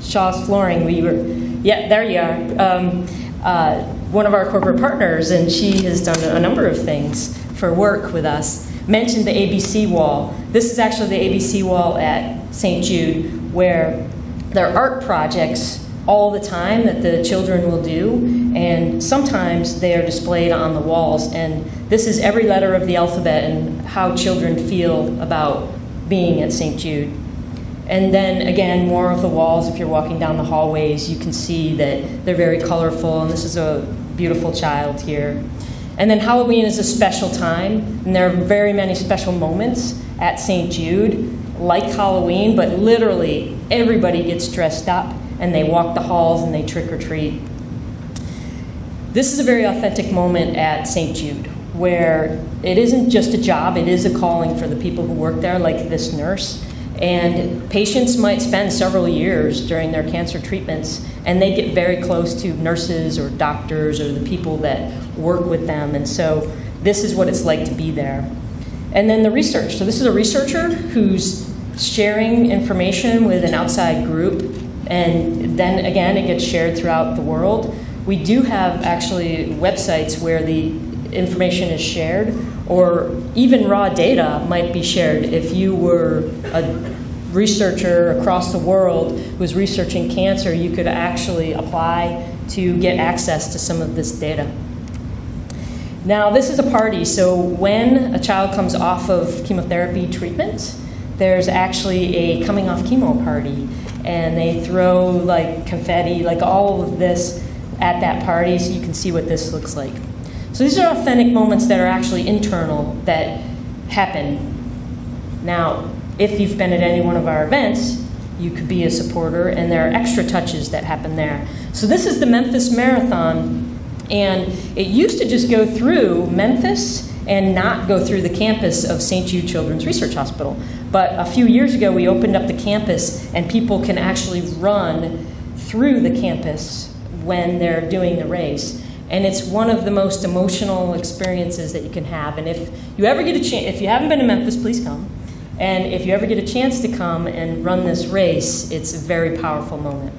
flooring. Yeah, there you are. one of our corporate partners, and she has done a number of things for work with us, mentioned the ABC wall. This is actually the ABC wall at St. Jude, where there are art projects all the time that the children will do, and sometimes they are displayed on the walls, and this is every letter of the alphabet and how children feel about being at St. Jude. And then again, more of the walls, if you're walking down the hallways, you can see that they're very colorful, and this is a beautiful child here. And then Halloween is a special time, and there are very many special moments at St. Jude, like Halloween, but literally everybody gets dressed up and they walk the halls and they trick or treat. This is a very authentic moment at St. Jude, where it isn't just a job, it is a calling for the people who work there, like this nurse. And patients might spend several years during their cancer treatments, and they get very close to nurses or doctors or the people that work with them. And so this is what it's like to be there. And then the research. So this is a researcher who's sharing information with an outside group, and then again it gets shared throughout the world. We do have actually websites where the information is shared, or even raw data might be shared. If you were a researcher across the world who was researching cancer, you could actually apply to get access to some of this data. Now, this is a party, so when a child comes off of chemotherapy treatment, there's actually a coming off chemo party, and they throw like confetti, like all of this at that party, so you can see what this looks like. So these are authentic moments that are actually internal, that happen. Now, if you've been at any one of our events, you could be a supporter, and there are extra touches that happen there. So this is the Memphis Marathon, and it used to just go through Memphis and not go through the campus of St. Jude Children's Research Hospital. But a few years ago, we opened up the campus, and people can actually run through the campus when they're doing the race. And it's one of the most emotional experiences that you can have. And if you ever get a chance, if you haven't been to Memphis, please come. And if you ever get a chance to come and run this race, it's a very powerful moment.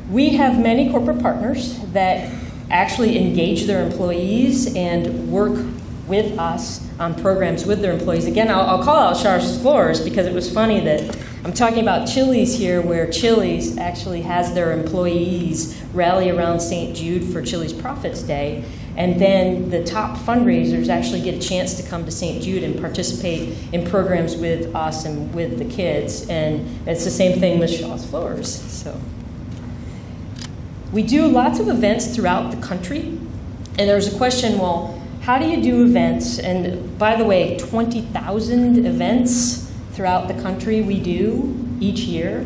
We have many corporate partners that actually engage their employees and work with us on programs with their employees. Again, I'll call out Char's Floors because it was funny that I'm talking about Chili's here, where Chili's actually has their employees rally around St. Jude for Chili's Profits Day, and then the top fundraisers actually get a chance to come to St. Jude and participate in programs with us and with the kids, and it's the same thing with Shaw's Floors. So we do lots of events throughout the country, and there's a question, well, how do you do events? And by the way, 20,000 events throughout the country we do each year.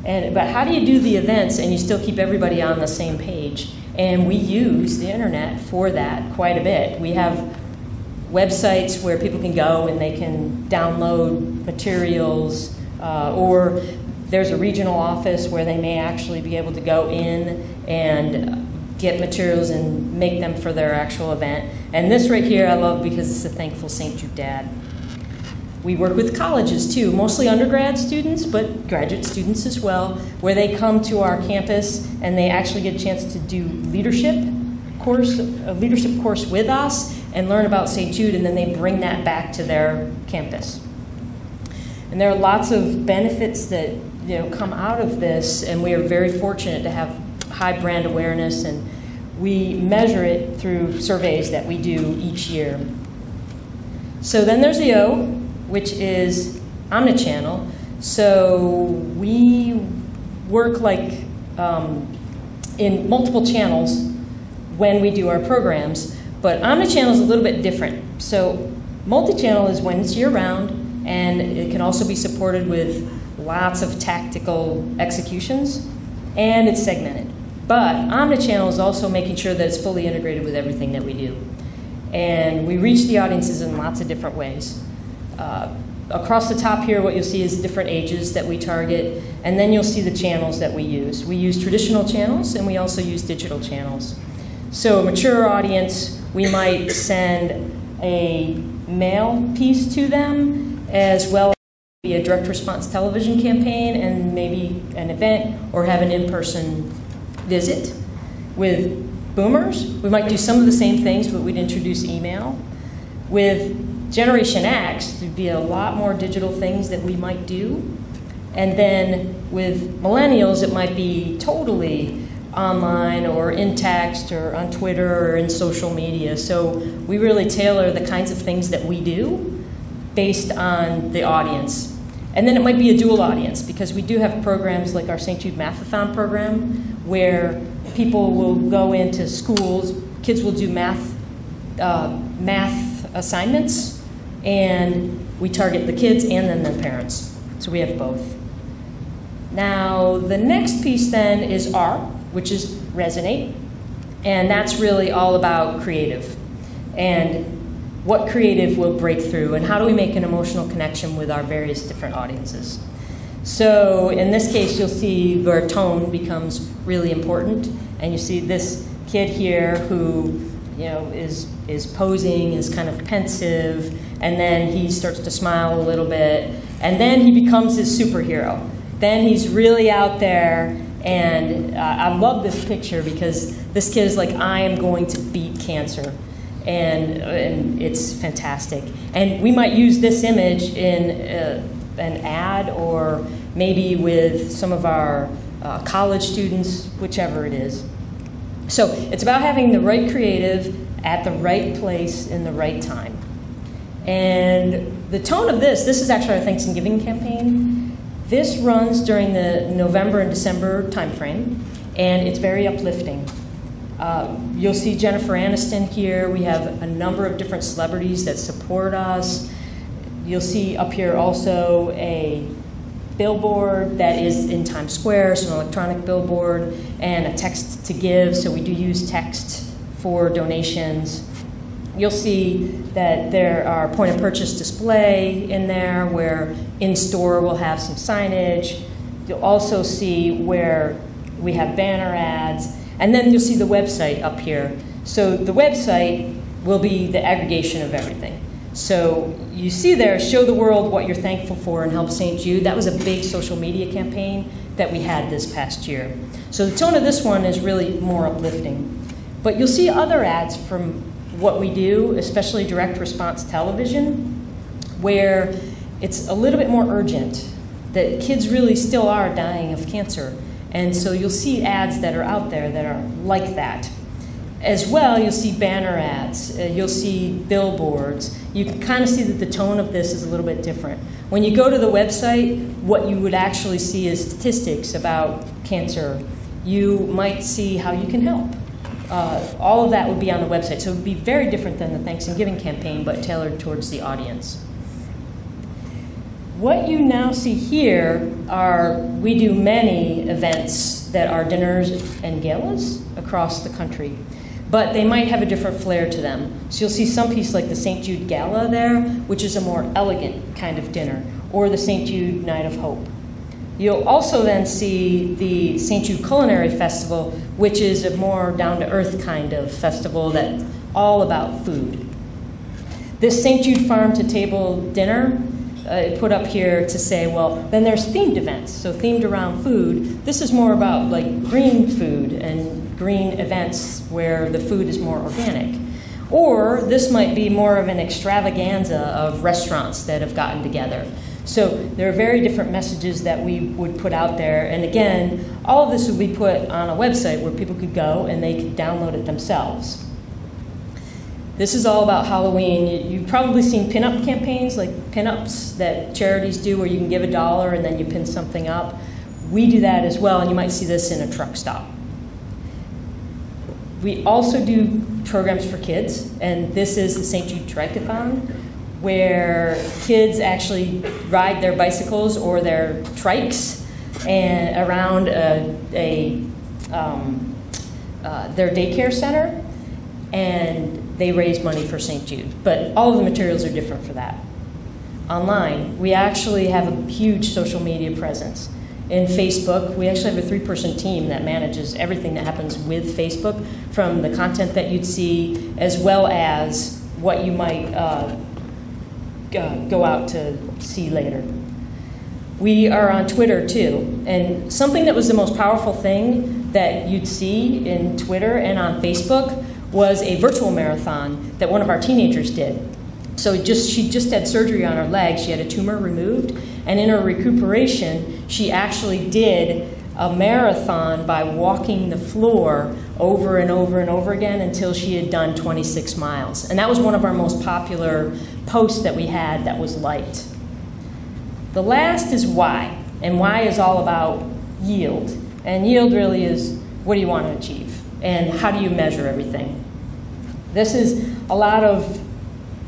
But how do you do the events and you still keep everybody on the same page? And we use the internet for that quite a bit. We have websites where people can go and they can download materials, or there's a regional office where they may actually be able to go in and get materials and make them for their actual event. And this right here I love because it's a Thankful St. Jude Dad. We work with colleges too, mostly undergrad students, but graduate students as well, where they come to our campus and they actually get a chance to do a leadership course with us and learn about St. Jude, and then they bring that back to their campus. And there are lots of benefits that come out of this, and we are very fortunate to have high brand awareness, and we measure it through surveys that we do each year. So then there's the O, which is omnichannel. So we work like in multiple channels when we do our programs, but omnichannel is a little bit different. So multi-channel is when it's year-round, and it can also be supported with lots of tactical executions, and it's segmented. But omnichannel is also making sure that it's fully integrated with everything that we do. And we reach the audiences in lots of different ways. Across the top here, what you'll see is different ages that we target, and then you'll see the channels that we use. We use traditional channels, and we also use digital channels. So a mature audience, we might send a mail piece to them, as well as be a direct response television campaign, and maybe an event, or have an in-person visit. With boomers, we might do some of the same things, but we'd introduce email. With Generation X, there'd be a lot more digital things that we might do. And then with millennials, it might be totally online or in text or on Twitter or in social media. So we really tailor the kinds of things that we do based on the audience. And then it might be a dual audience, because we do have programs like our St. Jude Mathathon program, where people will go into schools, kids will do math assignments, and we target the kids and then the parents. So we have both. Now, the next piece then is R, which is Resonate, and that's really all about creative and what creative will break through and how do we make an emotional connection with our various different audiences. So in this case, you'll see where tone becomes really important, and you see this kid here who is posing, is kind of pensive, and then he starts to smile a little bit, and then he becomes his superhero. Then he's really out there, and I love this picture because this kid is like, I am going to beat cancer, and it's fantastic. And we might use this image in an ad, or maybe with some of our college students, whichever it is. So it's about having the right creative at the right place in the right time. And the tone of this is actually our Thanksgiving campaign. This runs during the November and December timeframe, and it's very uplifting. You'll see Jennifer Aniston here. We have a number of different celebrities that support us. You'll see up here also a billboard that is in Times Square, so an electronic billboard, and a text to give, so we do use text for donations. You'll see that there are point of purchase display in there, where in store we'll have some signage. You'll also see where we have banner ads, and then you'll see the website up here. So the website will be the aggregation of everything. So you see there, show the world what you're thankful for and help St. Jude. That was a big social media campaign that we had this past year. So the tone of this one is really more uplifting. But you'll see other ads from what we do, especially direct response television, where it's a little bit more urgent, that kids really still are dying of cancer. And so you'll see ads that are out there that are like that. As well, you'll see banner ads, you'll see billboards. You can kind of see that the tone of this is a little bit different. When you go to the website, what you would actually see is statistics about cancer. You might see how you can help. All of that would be on the website. So it would be very different than the Thanksgiving campaign, but tailored towards the audience. What you now see here are, we do many events that are dinners and galas across the country, but they might have a different flair to them. So you'll see some piece like the St. Jude Gala there, which is a more elegant kind of dinner, or the St. Jude Night of Hope. You'll also then see the St. Jude Culinary Festival, which is a more down-to-earth kind of festival that's all about food. This St. Jude Farm to Table dinner, put up here to say, well, then there's themed events, so themed around food. This is more about like green food and green events where the food is more organic. Or this might be more of an extravaganza of restaurants that have gotten together. So there are very different messages that we would put out there. And again, all of this would be put on a website where people could go and they could download it themselves. This is all about Halloween. You've probably seen pin-up campaigns, like pin-ups that charities do, where you can give $1 and then you pin something up. We do that as well, and you might see this in a truck stop. We also do programs for kids, and this is the St. Jude Trikeathon, where kids actually ride their bicycles or their trikes and around their daycare center, and they raise money for St. Jude. But all of the materials are different for that. Online, we actually have a huge social media presence. In Facebook, we actually have a 3-person team that manages everything that happens with Facebook, from the content that you'd see, as well as what you might go out to see later. We are on Twitter too, and something that was the most powerful thing that you'd see in Twitter and on Facebook was a virtual marathon that one of our teenagers did. So she just had surgery on her leg. She had a tumor removed, and in her recuperation, she actually did a marathon by walking the floor over and over and over again until she had done 26 miles. And that was one of our most popular posts that we had that was liked. The last is why, and why is all about yield. And yield really is, what do you want to achieve? And how do you measure everything? This is a lot of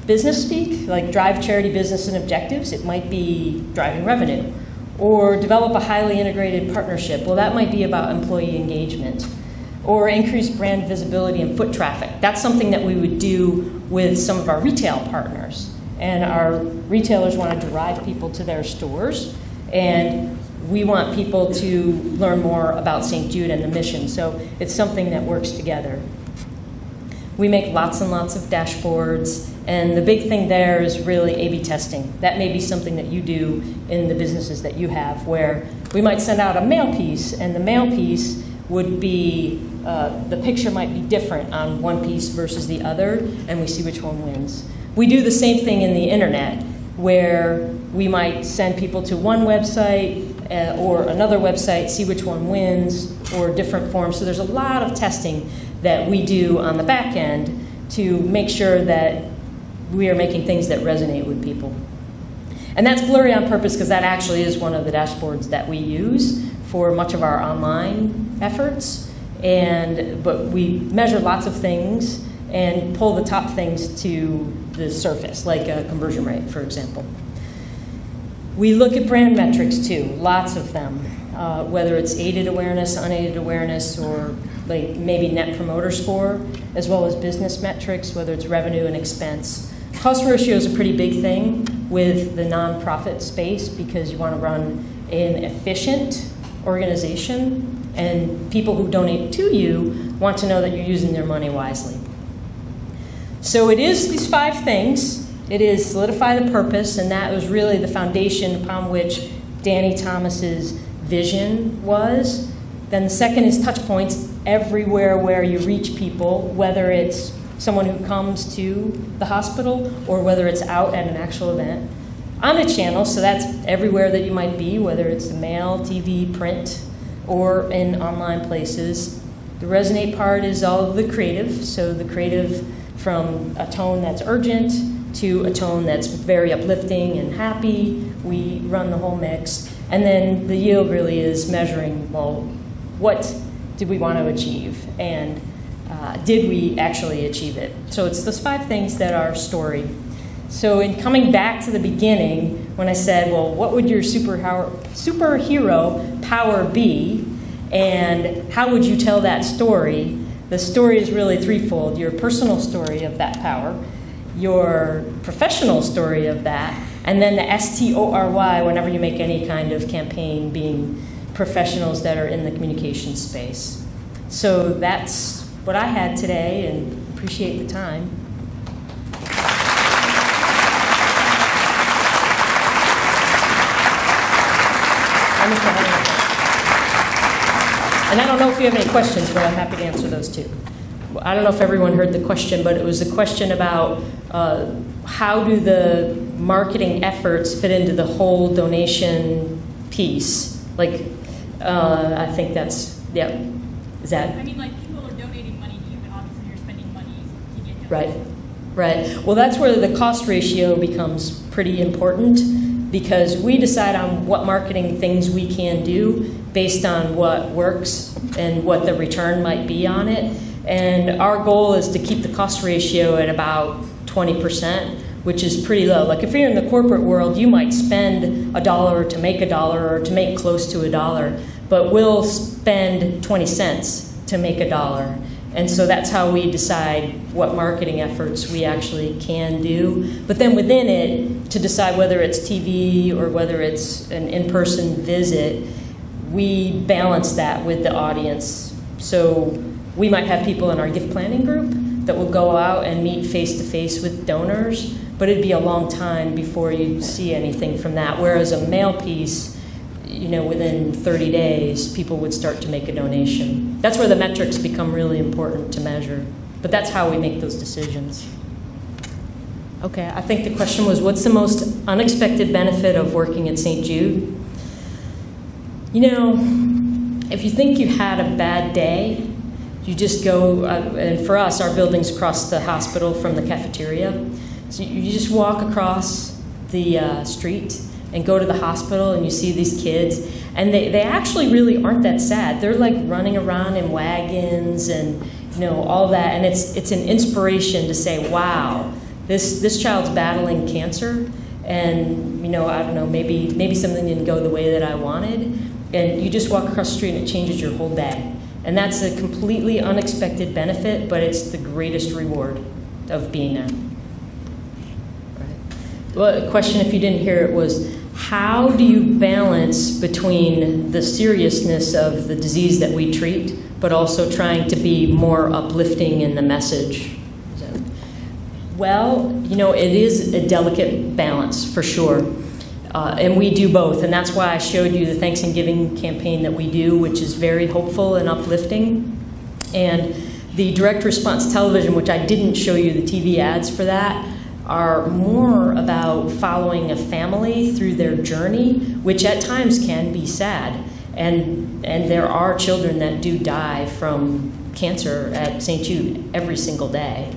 business speak, like drive charity business and objectives. It might be driving revenue. Or develop a highly integrated partnership. Well, that might be about employee engagement. Or increase brand visibility and foot traffic. That's something that we would do with some of our retail partners. And our retailers want to drive people to their stores. And we want people to learn more about St. Jude and the mission. So it's something that works together. We make lots and lots of dashboards, and the big thing there is really A/B testing. That may be something that you do in the businesses that you have, where we might send out a mail piece, and the mail piece would be, the picture might be different on one piece versus the other, and we see which one wins. We do the same thing in the internet, where we might send people to one website or another website, see which one wins, or different forms. So there's a lot of testing that we do on the back end to make sure that we are making things that resonate with people. And that's blurry on purpose because that actually is one of the dashboards that we use for much of our online efforts. But we measure lots of things and pull the top things to the surface, like a conversion rate, for example. We look at brand metrics too, lots of them, whether it's aided awareness, unaided awareness, or like maybe net promoter score, as well as business metrics, whether it's revenue and expense. Cost ratio is a pretty big thing with the nonprofit space because you want to run an efficient organization, and people who donate to you want to know that you're using their money wisely. So it is these 5 things. It is solidify the purpose, and that was really the foundation upon which Danny Thomas's vision was. Then the second is touch points everywhere where you reach people, whether it's someone who comes to the hospital or whether it's out at an actual event. Omnichannel, so that's everywhere that you might be, whether it's the mail, TV, print, or in online places. The resonate part is all of the creative, so the creative from a tone that's urgent to a tone that's very uplifting and happy. We run the whole mix. And then the yield really is measuring, well, what did we want to achieve? And did we actually achieve it? So it's those 5 things that are story. So in coming back to the beginning, when I said, well, what would your superhero power be? And how would you tell that story? The story is really threefold. Your personal story of that power, your professional story of that, and then the STORY whenever you make any kind of campaign, being professionals that are in the communication space. So that's what I had today, and appreciate the time. And I don't know if you have any questions, but I'm happy to answer those too. I don't know if everyone heard the question, but it was a question about how do the marketing efforts fit into the whole donation piece? Like, I think that's, yeah. Is that? I mean, like, people are donating money to you, but obviously you're spending money to get donated. Right, right. Well, that's where the cost ratio becomes pretty important, because we decide on what marketing things we can do based on what works and what the return might be on it. And our goal is to keep the cost ratio at about 20%, which is pretty low. Like if you're in the corporate world, you might spend $1 to make $1 or to make close to $1, but we'll spend 20 cents to make $1. And so that's how we decide what marketing efforts we actually can do. But then within it, to decide whether it's TV or whether it's an in-person visit, we balance that with the audience. So we might have people in our gift planning group that will go out and meet face-to-face with donors, but it'd be a long time before you see anything from that. Whereas a mail piece, within 30 days, people would start to make a donation. That's where the metrics become really important to measure. But that's how we make those decisions. Okay, I think the question was, what's the most unexpected benefit of working at St. Jude? If you think you had a bad day, you just go, and for us, our building's across the hospital from the cafeteria. So you just walk across the street and go to the hospital, and you see these kids, and they actually really aren't that sad. They're like running around in wagons and all that, and it's an inspiration to say, wow, this child's battling cancer, and I don't know, maybe something didn't go the way that I wanted, and you just walk across the street and it changes your whole day. And that's a completely unexpected benefit, but it's the greatest reward of being there. Right. Well, the question, if you didn't hear it, was how do you balance between the seriousness of the disease that we treat, but also trying to be more uplifting in the message? Well, it is a delicate balance for sure. And we do both, and that's why I showed you the Thanks and Giving campaign that we do, which is very hopeful and uplifting. And the direct response television, which I didn't show you the TV ads for that, are more about following a family through their journey, which at times can be sad. And there are children that do die from cancer at St. Jude every single day.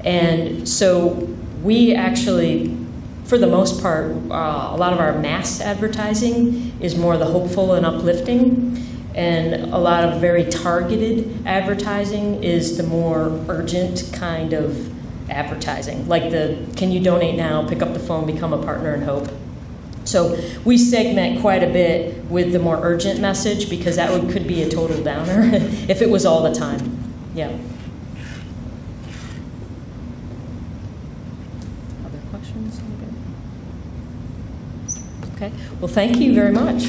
And so we actually, for the most part, a lot of our mass advertising is more the hopeful and uplifting, and a lot of very targeted advertising is the more urgent kind of advertising, like the can you donate now, pick up the phone, become a partner in hope. So we segment quite a bit with the more urgent message, because that could be a total downer if it was all the time. Yeah. Okay. Well, thank you very much.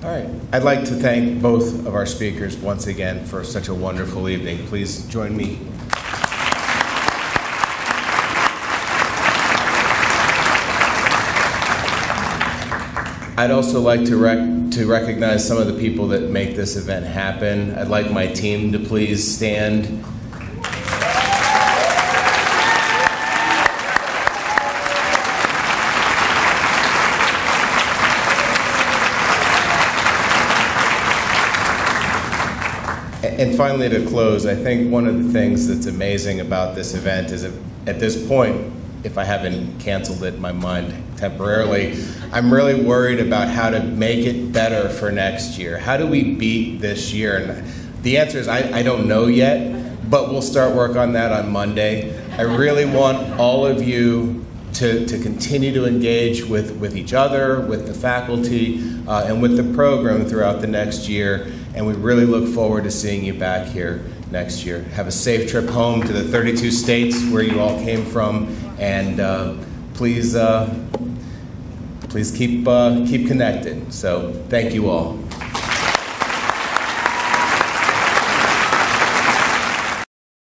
All right. I'd like to thank both of our speakers once again for such a wonderful evening. Please join me. I'd also like to recognize some of the people that make this event happen. I'd like my team to please stand. And finally, to close, I think one of the things that's amazing about this event is at this point, if I haven't canceled it in my mind temporarily, I'm really worried about how to make it better for next year. How do we beat this year? And the answer is I don't know yet, but we'll start work on that on Monday. I really want all of you to continue to engage with each other, with the faculty, and with the program throughout the next year. And we really look forward to seeing you back here next year. Have a safe trip home to the 32 states where you all came from, and please keep connected. So thank you all.